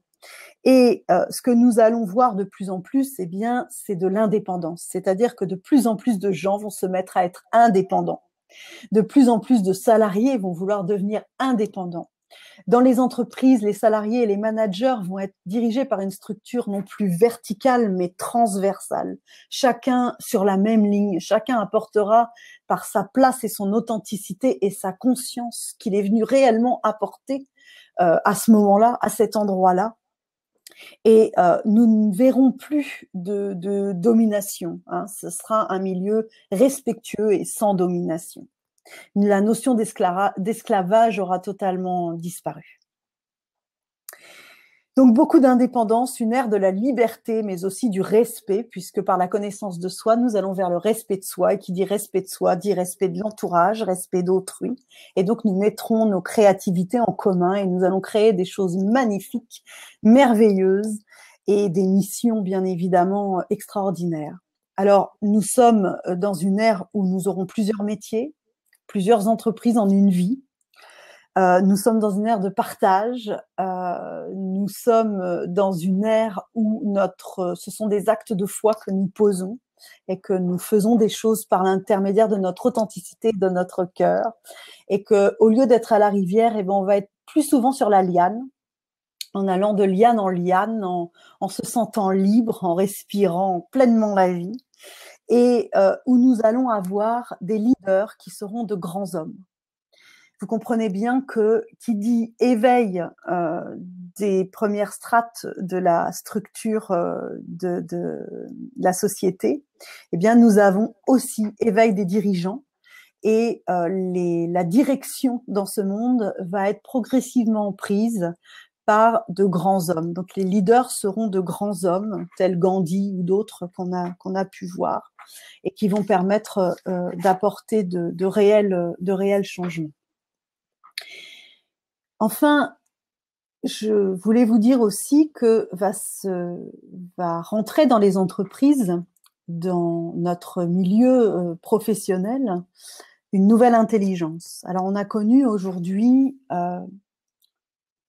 Et ce que nous allons voir de plus en plus, eh bien, c'est de l'indépendance. C'est-à-dire que de plus en plus de gens vont se mettre à être indépendants. De plus en plus de salariés vont vouloir devenir indépendants. Dans les entreprises, les salariés et les managers vont être dirigés par une structure non plus verticale, mais transversale. Chacun sur la même ligne, chacun apportera par sa place et son authenticité et sa conscience qu'il est venu réellement apporter à ce moment-là, à cet endroit-là. Et nous ne verrons plus de domination. Hein. Ce sera un milieu respectueux et sans domination. La notion d'esclavage aura totalement disparu. Donc beaucoup d'indépendance, une ère de la liberté, mais aussi du respect, puisque par la connaissance de soi, nous allons vers le respect de soi, et qui dit respect de soi, dit respect de l'entourage, respect d'autrui. Et donc nous mettrons nos créativités en commun et nous allons créer des choses magnifiques, merveilleuses, et des missions bien évidemment extraordinaires. Alors nous sommes dans une ère où nous aurons plusieurs métiers, plusieurs entreprises en une vie. Nous sommes dans une ère de partage, nous sommes dans une ère où ce sont des actes de foi que nous posons et que nous faisons des choses par l'intermédiaire de notre authenticité, de notre cœur, et que au lieu d'être à la rivière, eh ben, on va être plus souvent sur la liane, en allant de liane en liane, en se sentant libre, en respirant pleinement la vie, et où nous allons avoir des leaders qui seront de grands hommes. Vous comprenez bien que qui dit éveil des premières strates de la structure de la société, eh bien nous avons aussi éveil des dirigeants et la direction dans ce monde va être progressivement prise par de grands hommes. Donc les leaders seront de grands hommes tels Gandhi ou d'autres qu'on a pu voir et qui vont permettre d'apporter de réels changements. Enfin, je voulais vous dire aussi que va rentrer dans les entreprises, dans notre milieu professionnel, une nouvelle intelligence. Alors, on a connu aujourd'hui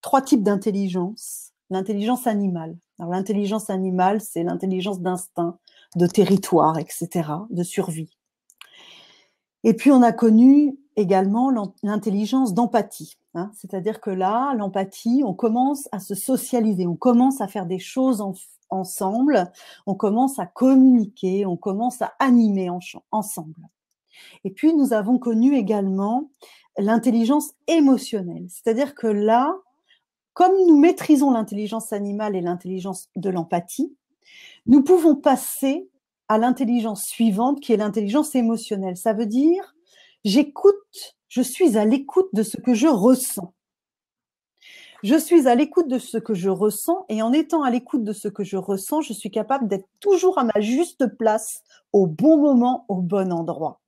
3 types d'intelligence. L'intelligence animale. Alors, l'intelligence animale, c'est l'intelligence d'instinct, de territoire, etc., de survie. Et puis, on a connu également l'intelligence d'empathie. Hein, c'est-à-dire que là, l'empathie, on commence à se socialiser, on commence à faire des choses ensemble, on commence à communiquer, on commence à animer ensemble. Et puis, nous avons connu également l'intelligence émotionnelle. C'est-à-dire que là, comme nous maîtrisons l'intelligence animale et l'intelligence de l'empathie, nous pouvons passer à l'intelligence suivante qui est l'intelligence émotionnelle. Ça veut dire, je suis à l'écoute de ce que je ressens. Je suis à l'écoute de ce que je ressens et en étant à l'écoute de ce que je ressens, je suis capable d'être toujours à ma juste place, au bon moment, au bon endroit.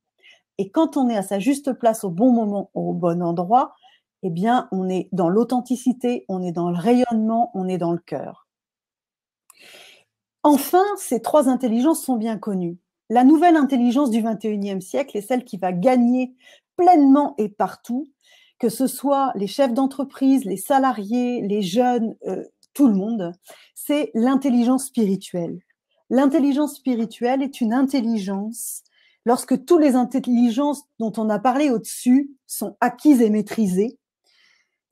Et quand on est à sa juste place, au bon moment, au bon endroit, eh bien, on est dans l'authenticité, on est dans le rayonnement, on est dans le cœur. Enfin, ces 3 intelligences sont bien connues. La nouvelle intelligence du 21e siècle est celle qui va gagner pleinement et partout, que ce soit les chefs d'entreprise, les salariés, les jeunes, tout le monde, c'est l'intelligence spirituelle. L'intelligence spirituelle est une intelligence, lorsque toutes les intelligences dont on a parlé au-dessus sont acquises et maîtrisées,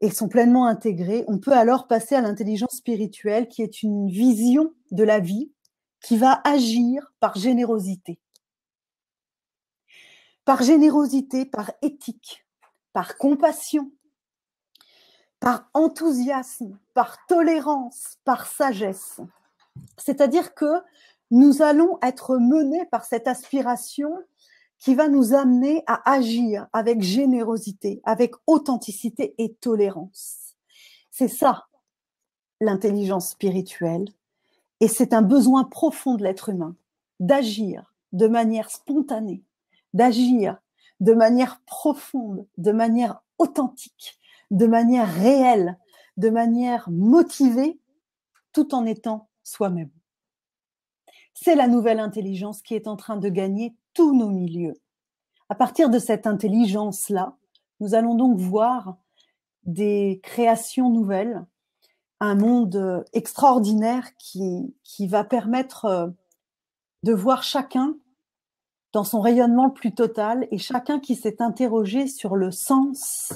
et sont pleinement intégrées, on peut alors passer à l'intelligence spirituelle qui est une vision de la vie qui va agir par générosité. Par générosité, par éthique, par compassion, par enthousiasme, par tolérance, par sagesse. C'est-à-dire que nous allons être menés par cette aspiration qui va nous amener à agir avec générosité, avec authenticité et tolérance. C'est ça, l'intelligence spirituelle, et c'est un besoin profond de l'être humain, d'agir de manière spontanée, d'agir de manière profonde, de manière authentique, de manière réelle, de manière motivée, tout en étant soi-même. C'est la nouvelle intelligence qui est en train de gagner tous nos milieux. À partir de cette intelligence-là, nous allons donc voir des créations nouvelles, un monde extraordinaire qui va permettre de voir chacun dans son rayonnement le plus total et chacun qui s'est interrogé sur le sens,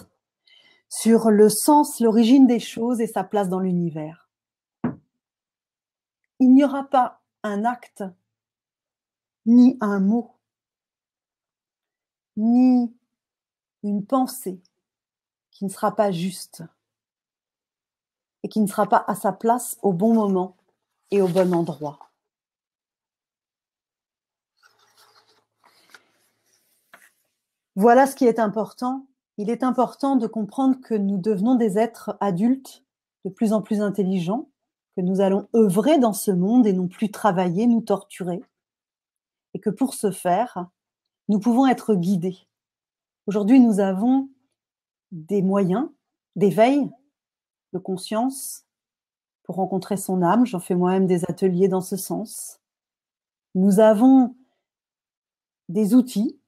l'origine des choses et sa place dans l'univers. Il n'y aura pas un acte, ni un mot, ni une pensée qui ne sera pas juste et qui ne sera pas à sa place au bon moment et au bon endroit. Voilà ce qui est important. Il est important de comprendre que nous devenons des êtres adultes de plus en plus intelligents, que nous allons œuvrer dans ce monde et non plus travailler, nous torturer, et que pour ce faire, nous pouvons être guidés. Aujourd'hui, nous avons des moyens d'éveil, de conscience, pour rencontrer son âme. J'en fais moi-même des ateliers dans ce sens. Nous avons des outils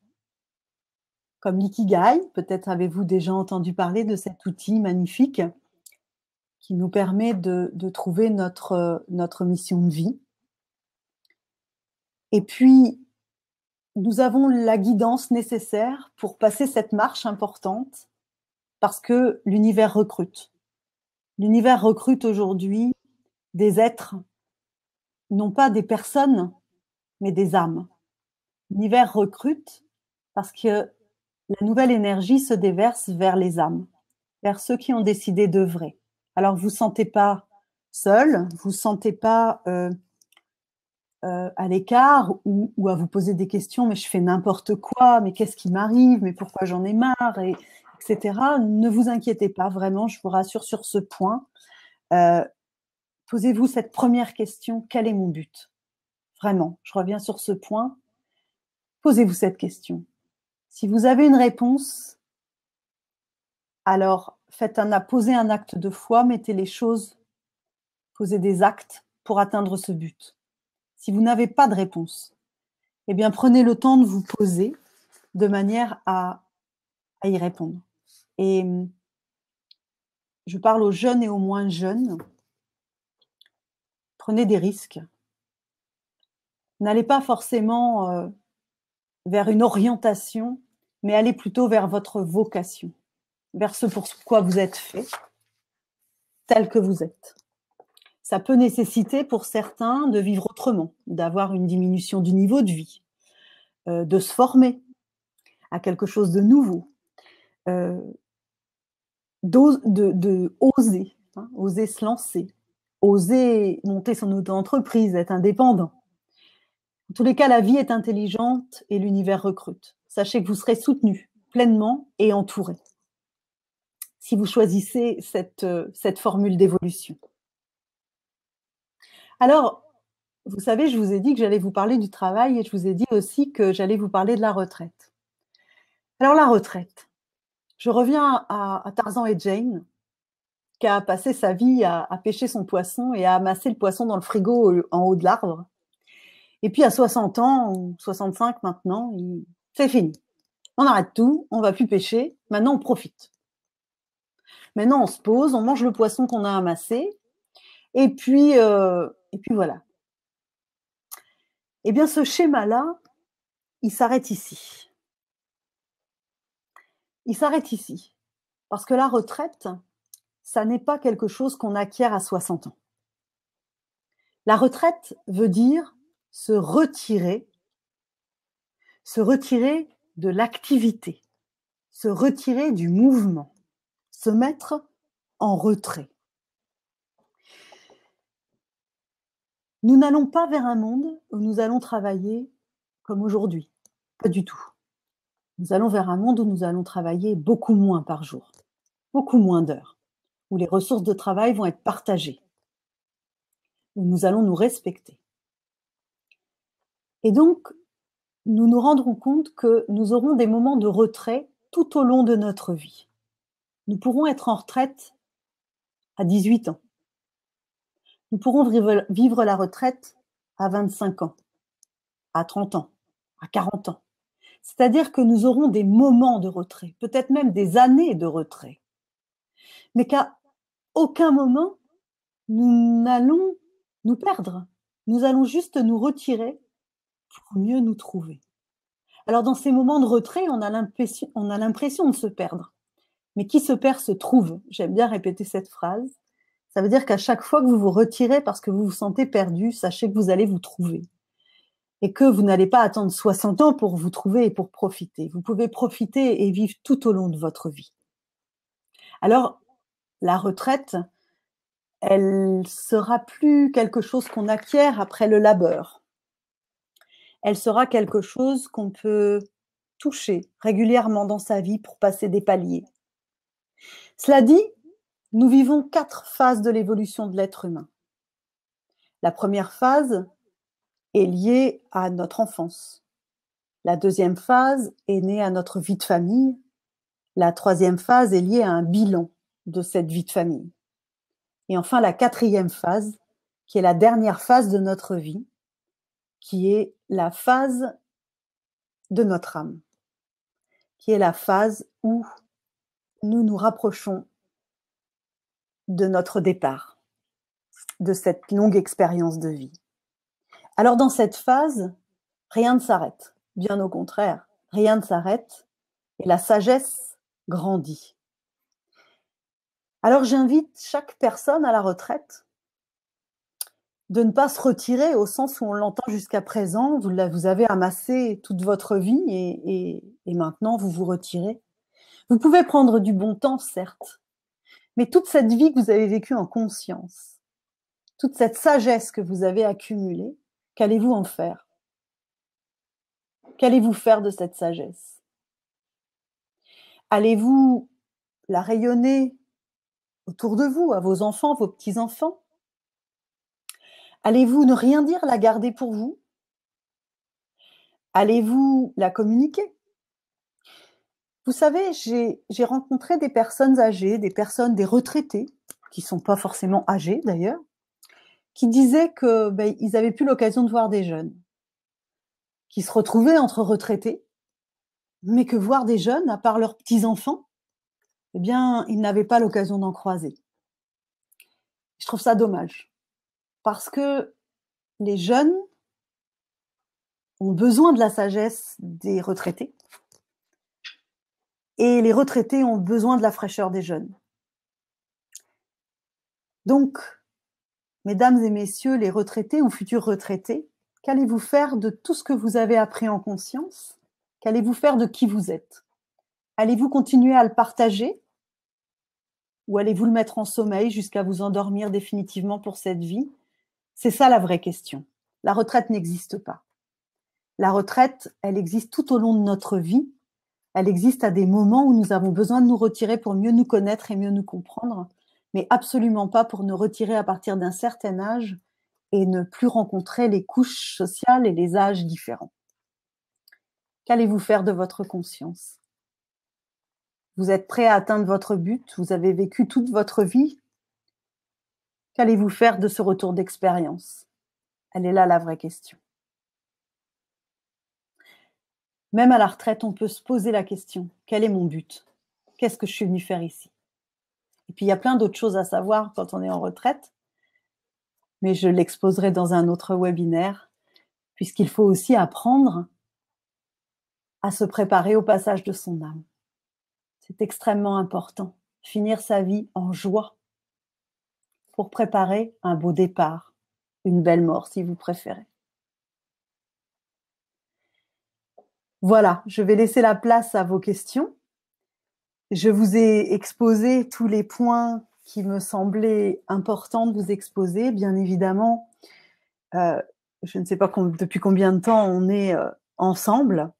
comme l'ikigai. Peut-être avez-vous déjà entendu parler de cet outil magnifique qui nous permet de trouver notre mission de vie. Et puis, nous avons la guidance nécessaire pour passer cette marche importante parce que l'univers recrute. L'univers recrute aujourd'hui des êtres, non pas des personnes, mais des âmes. L'univers recrute parce que la nouvelle énergie se déverse vers les âmes, vers ceux qui ont décidé d'œuvrer. Alors, vous ne vous sentez pas seul, vous ne vous sentez pas à l'écart ou à vous poser des questions, mais je fais n'importe quoi, mais qu'est-ce qui m'arrive, mais pourquoi j'en ai marre, etc. Ne vous inquiétez pas, vraiment, je vous rassure sur ce point. Posez-vous cette première question, quel est mon but? Vraiment, je reviens sur ce point. Posez-vous cette question. Si vous avez une réponse, alors posez un acte de foi, mettez les choses, posez des actes pour atteindre ce but. Si vous n'avez pas de réponse, eh bien prenez le temps de vous poser de manière à y répondre. Et je parle aux jeunes et aux moins jeunes. Prenez des risques. N'allez pas forcément vers une orientation, mais allez plutôt vers votre vocation, vers ce pour quoi vous êtes fait, tel que vous êtes. Ça peut nécessiter pour certains de vivre autrement, d'avoir une diminution du niveau de vie, de se former à quelque chose de nouveau, oser, hein, oser se lancer, oser monter son auto-entreprise, être indépendant. En tous les cas, la vie est intelligente et l'univers recrute. Sachez que vous serez soutenu pleinement et entouré si vous choisissez cette formule d'évolution. Alors, vous savez, je vous ai dit que j'allais vous parler du travail et je vous ai dit aussi que j'allais vous parler de la retraite. Alors, la retraite. Je reviens à Tarzan et Jane, qui a passé sa vie à pêcher son poisson et à amasser le poisson dans le frigo en haut de l'arbre. Et puis, à 60 ans, ou 65 maintenant, c'est fini. On arrête tout, on ne va plus pêcher, maintenant on profite. Maintenant, on se pose, on mange le poisson qu'on a amassé, et puis voilà. Eh bien, ce schéma-là, il s'arrête ici. Il s'arrête ici. Parce que la retraite, ça n'est pas quelque chose qu'on acquiert à 60 ans. La retraite veut dire se retirer de l'activité, se retirer du mouvement, se mettre en retrait. Nous n'allons pas vers un monde où nous allons travailler comme aujourd'hui, pas du tout. Nous allons vers un monde où nous allons travailler beaucoup moins par jour, beaucoup moins d'heures, où les ressources de travail vont être partagées, où nous allons nous respecter. Et donc, nous nous rendrons compte que nous aurons des moments de retrait tout au long de notre vie. Nous pourrons être en retraite à 18 ans. Nous pourrons vivre la retraite à 25 ans, à 30 ans, à 40 ans. C'est-à-dire que nous aurons des moments de retrait, peut-être même des années de retrait, mais qu'à aucun moment, nous n'allons nous perdre. Nous allons juste nous retirer pour mieux nous trouver. Alors, dans ces moments de retrait, on a l'impression de se perdre. Mais qui se perd se trouve. J'aime bien répéter cette phrase. Ça veut dire qu'à chaque fois que vous vous retirez parce que vous vous sentez perdu, sachez que vous allez vous trouver. Et que vous n'allez pas attendre 60 ans pour vous trouver et pour profiter. Vous pouvez profiter et vivre tout au long de votre vie. Alors, la retraite, elle sera plus quelque chose qu'on acquiert après le labeur. Elle sera quelque chose qu'on peut toucher régulièrement dans sa vie pour passer des paliers. Cela dit, nous vivons 4 phases de l'évolution de l'être humain. La première phase est liée à notre enfance. La deuxième phase est née à notre vie de famille. La troisième phase est liée à un bilan de cette vie de famille. Et enfin, la quatrième phase, qui est la dernière phase de notre vie, qui est la phase de notre âme, qui est la phase où nous nous rapprochons de notre départ, de cette longue expérience de vie. Alors dans cette phase, rien ne s'arrête, bien au contraire, rien ne s'arrête et la sagesse grandit. Alors j'invite chaque personne à la retraite de ne pas se retirer au sens où on l'entend jusqu'à présent, vous avez amassé toute votre vie et maintenant vous vous retirez. Vous pouvez prendre du bon temps, certes, mais toute cette vie que vous avez vécue en conscience, toute cette sagesse que vous avez accumulée, qu'allez-vous en faire? Qu'allez-vous faire de cette sagesse? Allez-vous la rayonner autour de vous, à vos enfants, vos petits-enfants? Allez-vous ne rien dire, la garder pour vous? Allez-vous la communiquer? Vous savez, j'ai rencontré des personnes âgées, des retraités, qui ne sont pas forcément âgés d'ailleurs, qui disaient qu'ils n'avaient plus l'occasion de voir des jeunes, qui se retrouvaient entre retraités, mais que voir des jeunes, à part leurs petits-enfants, eh bien, ils n'avaient pas l'occasion d'en croiser. Je trouve ça dommage, parce que les jeunes ont besoin de la sagesse des retraités, et les retraités ont besoin de la fraîcheur des jeunes. Donc, mesdames et messieurs les retraités ou futurs retraités, qu'allez-vous faire de tout ce que vous avez appris en conscience? Qu'allez-vous faire de qui vous êtes? Allez-vous continuer à le partager? Ou allez-vous le mettre en sommeil jusqu'à vous endormir définitivement pour cette vie? C'est ça la vraie question. La retraite n'existe pas. La retraite, elle existe tout au long de notre vie. Elle existe à des moments où nous avons besoin de nous retirer pour mieux nous connaître et mieux nous comprendre, mais absolument pas pour nous retirer à partir d'un certain âge et ne plus rencontrer les couches sociales et les âges différents. Qu'allez-vous faire de votre conscience? Vous êtes prêt à atteindre votre but? Vous avez vécu toute votre vie? Qu'allez-vous faire de ce retour d'expérience? Elle est là la vraie question. Même à la retraite, on peut se poser la question, quel est mon but? Qu'est-ce que je suis venue faire ici? Et puis, il y a plein d'autres choses à savoir quand on est en retraite, mais je l'exposerai dans un autre webinaire, puisqu'il faut aussi apprendre à se préparer au passage de son âme. C'est extrêmement important. Finir sa vie en joie pour préparer un beau départ, une belle mort si vous préférez. Voilà, je vais laisser la place à vos questions. Je vous ai exposé tous les points qui me semblaient importants de vous exposer. Bien évidemment, je ne sais pas depuis combien de temps on est ensemble,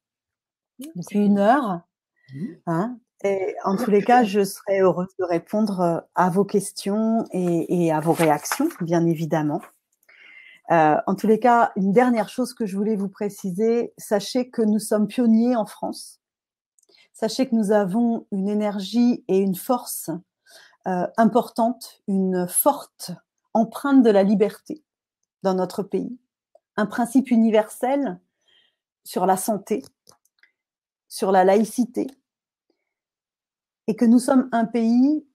depuis 1 heure. Hein, et en tous les cas, je serai heureuse de répondre à vos questions et à vos réactions, bien évidemment. En tous les cas, une dernière chose que je voulais vous préciser, sachez que nous sommes pionniers en France. Sachez que nous avons une énergie et une force importante, une forte empreinte de la liberté dans notre pays. Un principe universel sur la santé, sur la laïcité, et que nous sommes un pays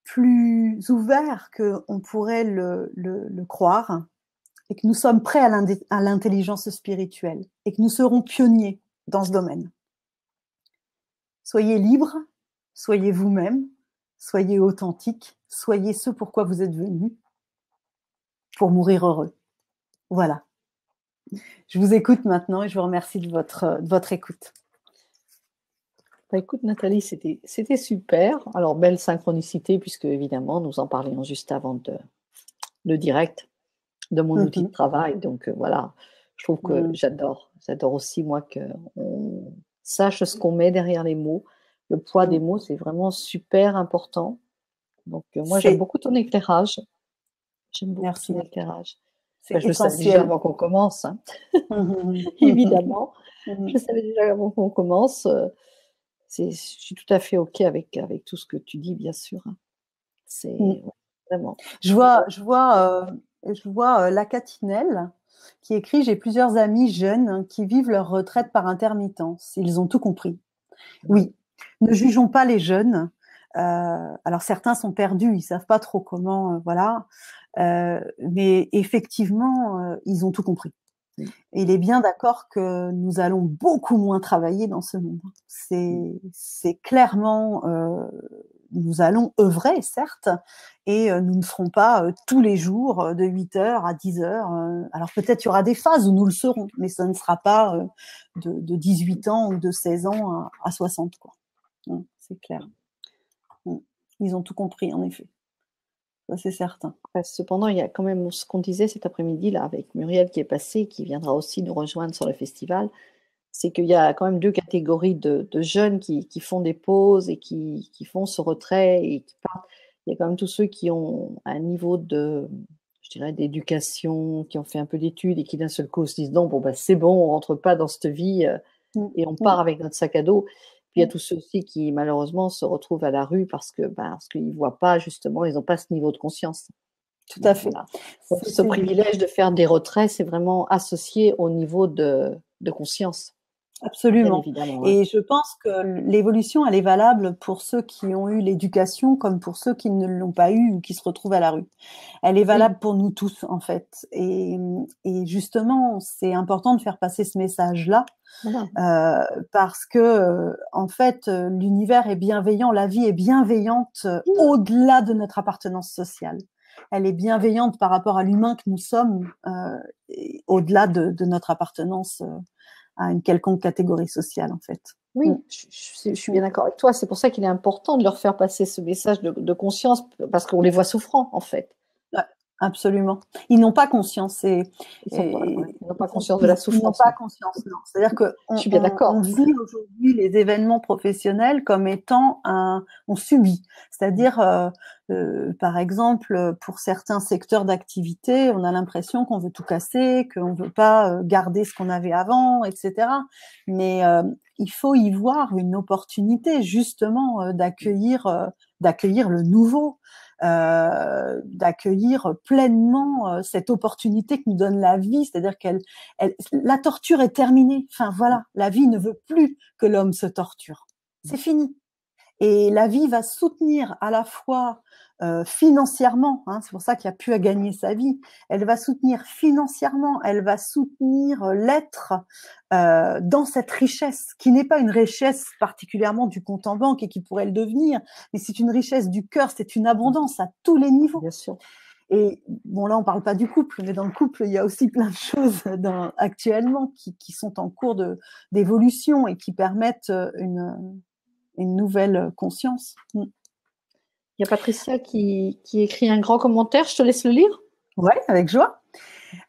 plus ouvert qu'on pourrait le croire, et que nous sommes prêts à l'intelligence spirituelle, et que nous serons pionniers dans ce domaine. Soyez libres, soyez vous-même, soyez authentiques, soyez ce pourquoi vous êtes venus, pour mourir heureux. Voilà. Je vous écoute maintenant et je vous remercie de votre écoute. Bah, écoute Nathalie, c'était super. Alors, belle synchronicité, puisque évidemment, nous en parlions juste avant le direct de mon outil de travail. Donc voilà, je trouve que j'adore aussi, moi, qu'on sache ce qu'on met derrière les mots. Le poids des mots, c'est vraiment super important. Donc, moi, j'aime beaucoup ton éclairage. J'aime beaucoup Merci. ton éclairage. C'est je le savais déjà avant qu'on commence, hein. Évidemment. Je savais déjà avant qu'on commence. Je suis tout à fait OK avec tout ce que tu dis, bien sûr. C'est vraiment. Je vois la Catinelle qui écrit « J'ai plusieurs amis jeunes qui vivent leur retraite par intermittence. Ils ont tout compris. » Oui, ne jugeons pas les jeunes. Alors certains sont perdus, ils savent pas trop comment, voilà. Mais effectivement, ils ont tout compris. Et il est bien d'accord que nous allons beaucoup moins travailler dans ce monde. C'est clairement, nous allons œuvrer, certes, et nous ne ferons pas tous les jours de 8h à 10h. Alors peut-être il y aura des phases où nous le serons, mais ça ne sera pas de 18 ans ou de 16 ans à 60, quoi. C'est clair. Ils ont tout compris, en effet. Ça, c'est certain. Cependant, il y a quand même ce qu'on disait cet après-midi là avec Muriel qui est passée, qui viendra aussi nous rejoindre sur le festival, c'est qu'il y a quand même 2 catégories de jeunes qui font des pauses et qui font ce retrait et qui partent. Il y a quand même tous ceux qui ont un niveau je dirais, d'éducation, qui ont fait un peu d'études et qui d'un seul coup se disent non, bon, bah, c'est bon, on rentre pas dans cette vie et on part avec notre sac à dos. Puis il y a tous ceux aussi qui, malheureusement, se retrouvent à la rue parce qu'ils ne voient pas, justement, ils n'ont pas ce niveau de conscience. Tout à fait. Voilà. Donc, ce privilège de faire des retraits, c'est vraiment associé au niveau de conscience. Absolument. Évidemment, et je pense que l'évolution, elle est valable pour ceux qui ont eu l'éducation comme pour ceux qui ne l'ont pas eu ou qui se retrouvent à la rue. Elle est valable pour nous tous, en fait. Et justement, c'est important de faire passer ce message-là parce que, en fait, l'univers est bienveillant, la vie est bienveillante au-delà de notre appartenance sociale. Elle est bienveillante par rapport à l'humain que nous sommes, au-delà de notre appartenance à une quelconque catégorie sociale, en fait. Oui, je suis bien d'accord avec toi. C'est pour ça qu'il est important de leur faire passer ce message de conscience, parce qu'on les voit souffrants, en fait. Ouais, absolument. Ils n'ont pas conscience. Ils n'ont pas conscience de la souffrance. Ils n'ont pas conscience, non. C'est-à-dire qu'on vit aujourd'hui les événements professionnels comme étant on subit. C'est-à-dire, par exemple, pour certains secteurs d'activité, on a l'impression qu'on veut tout casser, qu'on ne veut pas garder ce qu'on avait avant, etc. Mais il faut y voir une opportunité, justement, d'accueillir le nouveau. D'accueillir pleinement cette opportunité que nous donne la vie, c'est-à-dire la torture est terminée. Enfin voilà, la vie ne veut plus que l'homme se torture. C'est fini. Et la vie va soutenir à la fois financièrement, c'est pour ça qu'il n'y a plus à gagner sa vie, elle va soutenir financièrement, elle va soutenir l'être dans cette richesse, qui n'est pas une richesse particulièrement du compte en banque et qui pourrait le devenir, mais c'est une richesse du cœur, c'est une abondance à tous les niveaux. Bien sûr. Et bon, là, on ne parle pas du couple, mais dans le couple, il y a aussi plein de choses actuellement qui sont en cours d'évolution et qui permettent une nouvelle conscience. Il y a Patricia qui écrit un grand commentaire, je te laisse le lire. Oui, avec joie.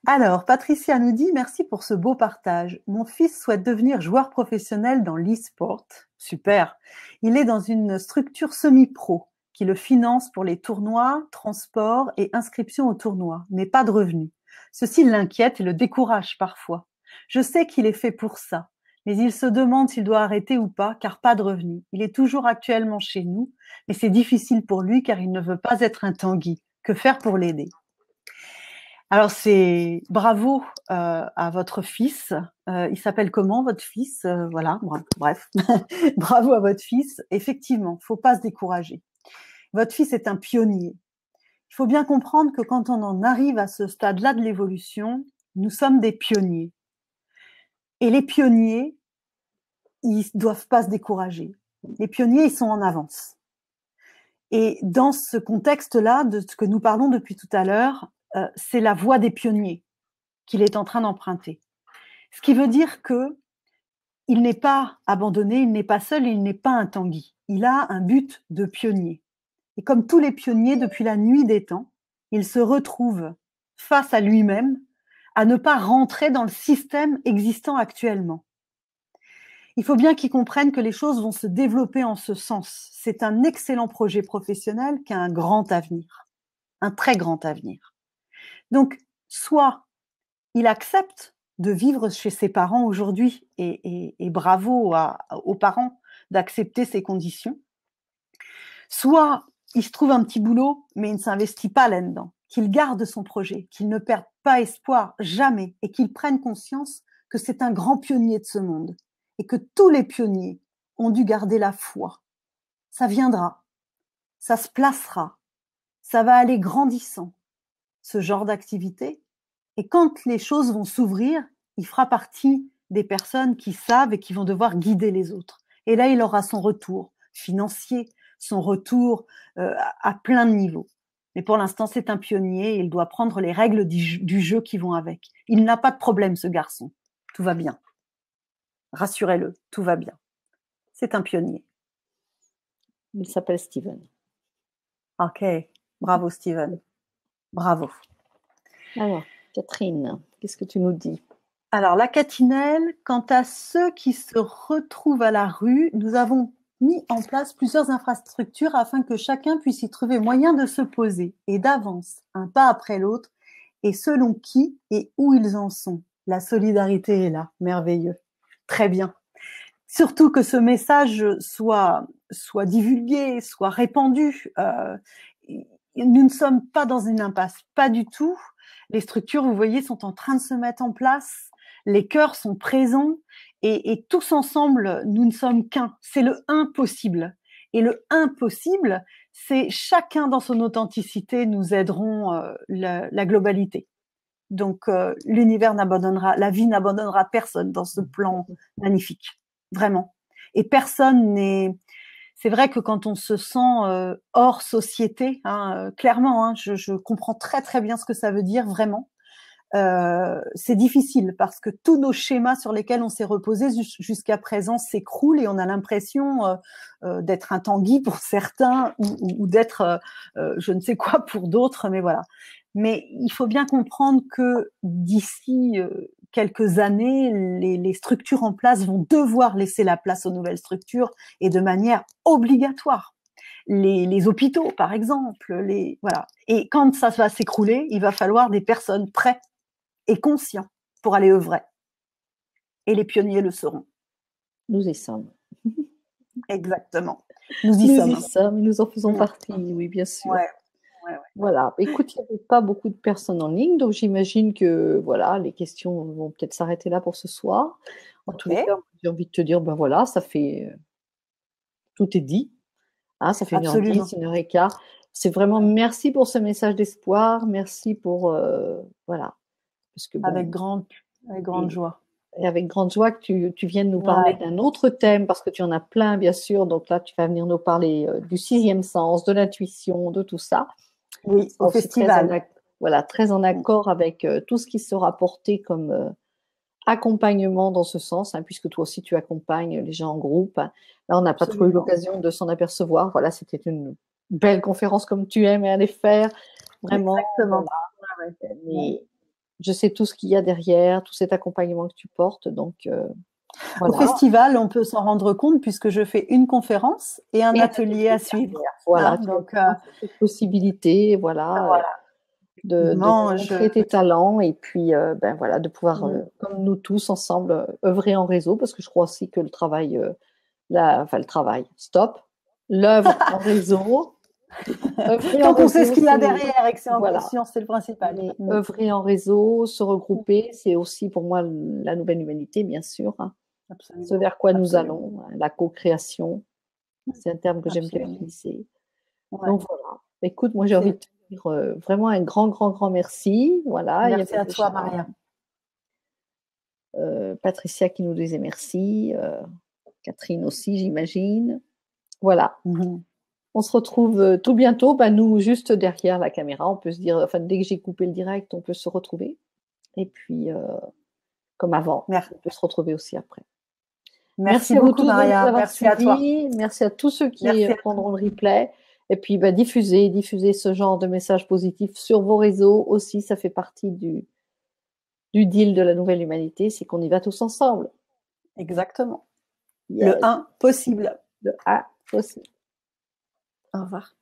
Alors, Patricia nous dit « Merci pour ce beau partage. Mon fils souhaite devenir joueur professionnel dans l'e-sport. Super. Il est dans une structure semi-pro qui le finance pour les tournois, transports et inscriptions aux tournois, mais pas de revenus. Ceci l'inquiète et le décourage parfois. Je sais qu'il est fait pour ça. Mais il se demande s'il doit arrêter ou pas, car pas de revenus. Il est toujours actuellement chez nous, mais c'est difficile pour lui car il ne veut pas être un Tanguy. Que faire pour l'aider ?» Alors, c'est bravo à votre fils. Il s'appelle comment, votre fils? Voilà, bref. Bravo à votre fils. Effectivement, il ne faut pas se décourager. Votre fils est un pionnier. Il faut bien comprendre que quand on en arrive à ce stade-là de l'évolution, nous sommes des pionniers. Et les pionniers, ils ne doivent pas se décourager. Les pionniers, ils sont en avance. Et dans ce contexte-là, de ce que nous parlons depuis tout à l'heure, c'est la voie des pionniers qu'il est en train d'emprunter. Ce qui veut dire que il n'est pas abandonné, il n'est pas seul, il n'est pas un Tanguy. Il a un but de pionnier. Et comme tous les pionniers, depuis la nuit des temps, il se retrouve face à lui-même à ne pas rentrer dans le système existant actuellement. Il faut bien qu'ils comprennent que les choses vont se développer en ce sens. C'est un excellent projet professionnel qui a un grand avenir, un très grand avenir. Donc, soit il accepte de vivre chez ses parents aujourd'hui, et bravo aux parents d'accepter ces conditions, soit il se trouve un petit boulot, mais il ne s'investit pas là-dedans, qu'il garde son projet, qu'il ne perde pas espoir jamais, et qu'il prenne conscience que c'est un grand pionnier de ce monde, et que tous les pionniers ont dû garder la foi. Ça viendra, ça se placera, ça va aller grandissant, ce genre d'activité. Et quand les choses vont s'ouvrir, il fera partie des personnes qui savent et qui vont devoir guider les autres. Et là, il aura son retour financier, son retour à plein de niveaux. Mais pour l'instant, c'est un pionnier et il doit prendre les règles du jeu qui vont avec. Il n'a pas de problème, ce garçon. Tout va bien. Rassurez-le, tout va bien. C'est un pionnier. Il s'appelle Steven. Ok, bravo Steven. Bravo. Alors, Catherine, qu'est-ce que tu nous dis? Alors, la catinelle, quant à ceux qui se retrouvent à la rue, nous avons mis en place plusieurs infrastructures afin que chacun puisse y trouver moyen de se poser et d'avance, un pas après l'autre, et selon qui et où ils en sont. La solidarité est là, merveilleux. Très bien. Surtout que ce message soit divulgué, soit répandu. Nous ne sommes pas dans une impasse, pas du tout. Les structures, vous voyez, sont en train de se mettre en place. Les cœurs sont présents et tous ensemble, nous ne sommes qu'un. C'est le impossible. Et le impossible, c'est chacun dans son authenticité, nous aiderons la globalité. Donc, l'univers n'abandonnera, la vie n'abandonnera personne dans ce plan magnifique. Vraiment. Et personne n'est... C'est vrai que quand on se sent hors société, hein, clairement, hein, je comprends très très bien ce que ça veut dire, vraiment. C'est difficile parce que tous nos schémas sur lesquels on s'est reposé jusqu'à présent s'écroulent et on a l'impression d'être un Tanguy pour certains ou d'être je ne sais quoi pour d'autres, mais voilà. Mais il faut bien comprendre que d'ici quelques années, les structures en place vont devoir laisser la place aux nouvelles structures et de manière obligatoire. Les hôpitaux, par exemple, voilà. Et quand ça va s'écrouler, il va falloir des personnes prêtes et conscients pour aller œuvrer. Et les pionniers le seront. Nous y sommes. Exactement. Nous y sommes, nous en faisons partie, oui, bien sûr. Ouais. Voilà. Écoute, il n'y avait pas beaucoup de personnes en ligne, donc j'imagine que voilà, les questions vont peut-être s'arrêter là pour ce soir. En tous les cas, j'ai envie de te dire, ben voilà, ça fait tout est dit. Hein, ça fait 1h10, 1h15. C'est vraiment merci pour ce message d'espoir, merci pour voilà. Parce que, bon, avec grande joie. Et avec grande joie que tu viennes nous parler d'un autre thème, parce que tu en as plein, bien sûr. Donc là, tu vas venir nous parler du sixième sens, de l'intuition, de tout ça. Oui, au festival. Très en accord avec tout ce qui sera porté comme accompagnement dans ce sens, hein, puisque toi aussi tu accompagnes les gens en groupe. Là, on n'a pas trop eu l'occasion de s'en apercevoir. Voilà, c'était une belle conférence comme tu aimes aller faire. Vraiment. Exactement. Voilà. Mais je sais tout ce qu'il y a derrière, tout cet accompagnement que tu portes. Donc, voilà. Au festival, on peut s'en rendre compte puisque je fais une conférence et un atelier à suivre. Voilà, donc cette possibilité, voilà. De montrer tes talents et puis ben voilà, de pouvoir, comme nous tous ensemble, œuvrer en réseau, parce que je crois aussi que le travail, l'œuvre en réseau. Tant qu'on sait ce qu'il y a derrière et que c'est en conscience, c'est le principal. Mais œuvrer en réseau, se regrouper, c'est aussi pour moi la nouvelle humanité, bien sûr. Hein. Ce vers quoi nous allons, hein, la co-création, c'est un terme que j'aime bien utiliser. Donc voilà. Écoute, moi j'ai envie de te dire vraiment un grand merci. Voilà. Merci à toi, Maria. Patricia qui nous disait merci. Catherine aussi, j'imagine. Voilà. On se retrouve tout bientôt. Ben, nous, juste derrière la caméra, on peut se dire, enfin, dès que j'ai coupé le direct, on peut se retrouver. Et puis, comme avant, on peut se retrouver aussi après. Merci beaucoup, à vous tous Maria. Merci à toi. Merci à tous ceux qui prendront le replay. Et puis, ben, diffusez ce genre de messages positifs sur vos réseaux aussi. Ça fait partie du deal de la nouvelle humanité, c'est qu'on y va tous ensemble. Exactement. Yes. Le 1 possible. Le A possible. Au revoir.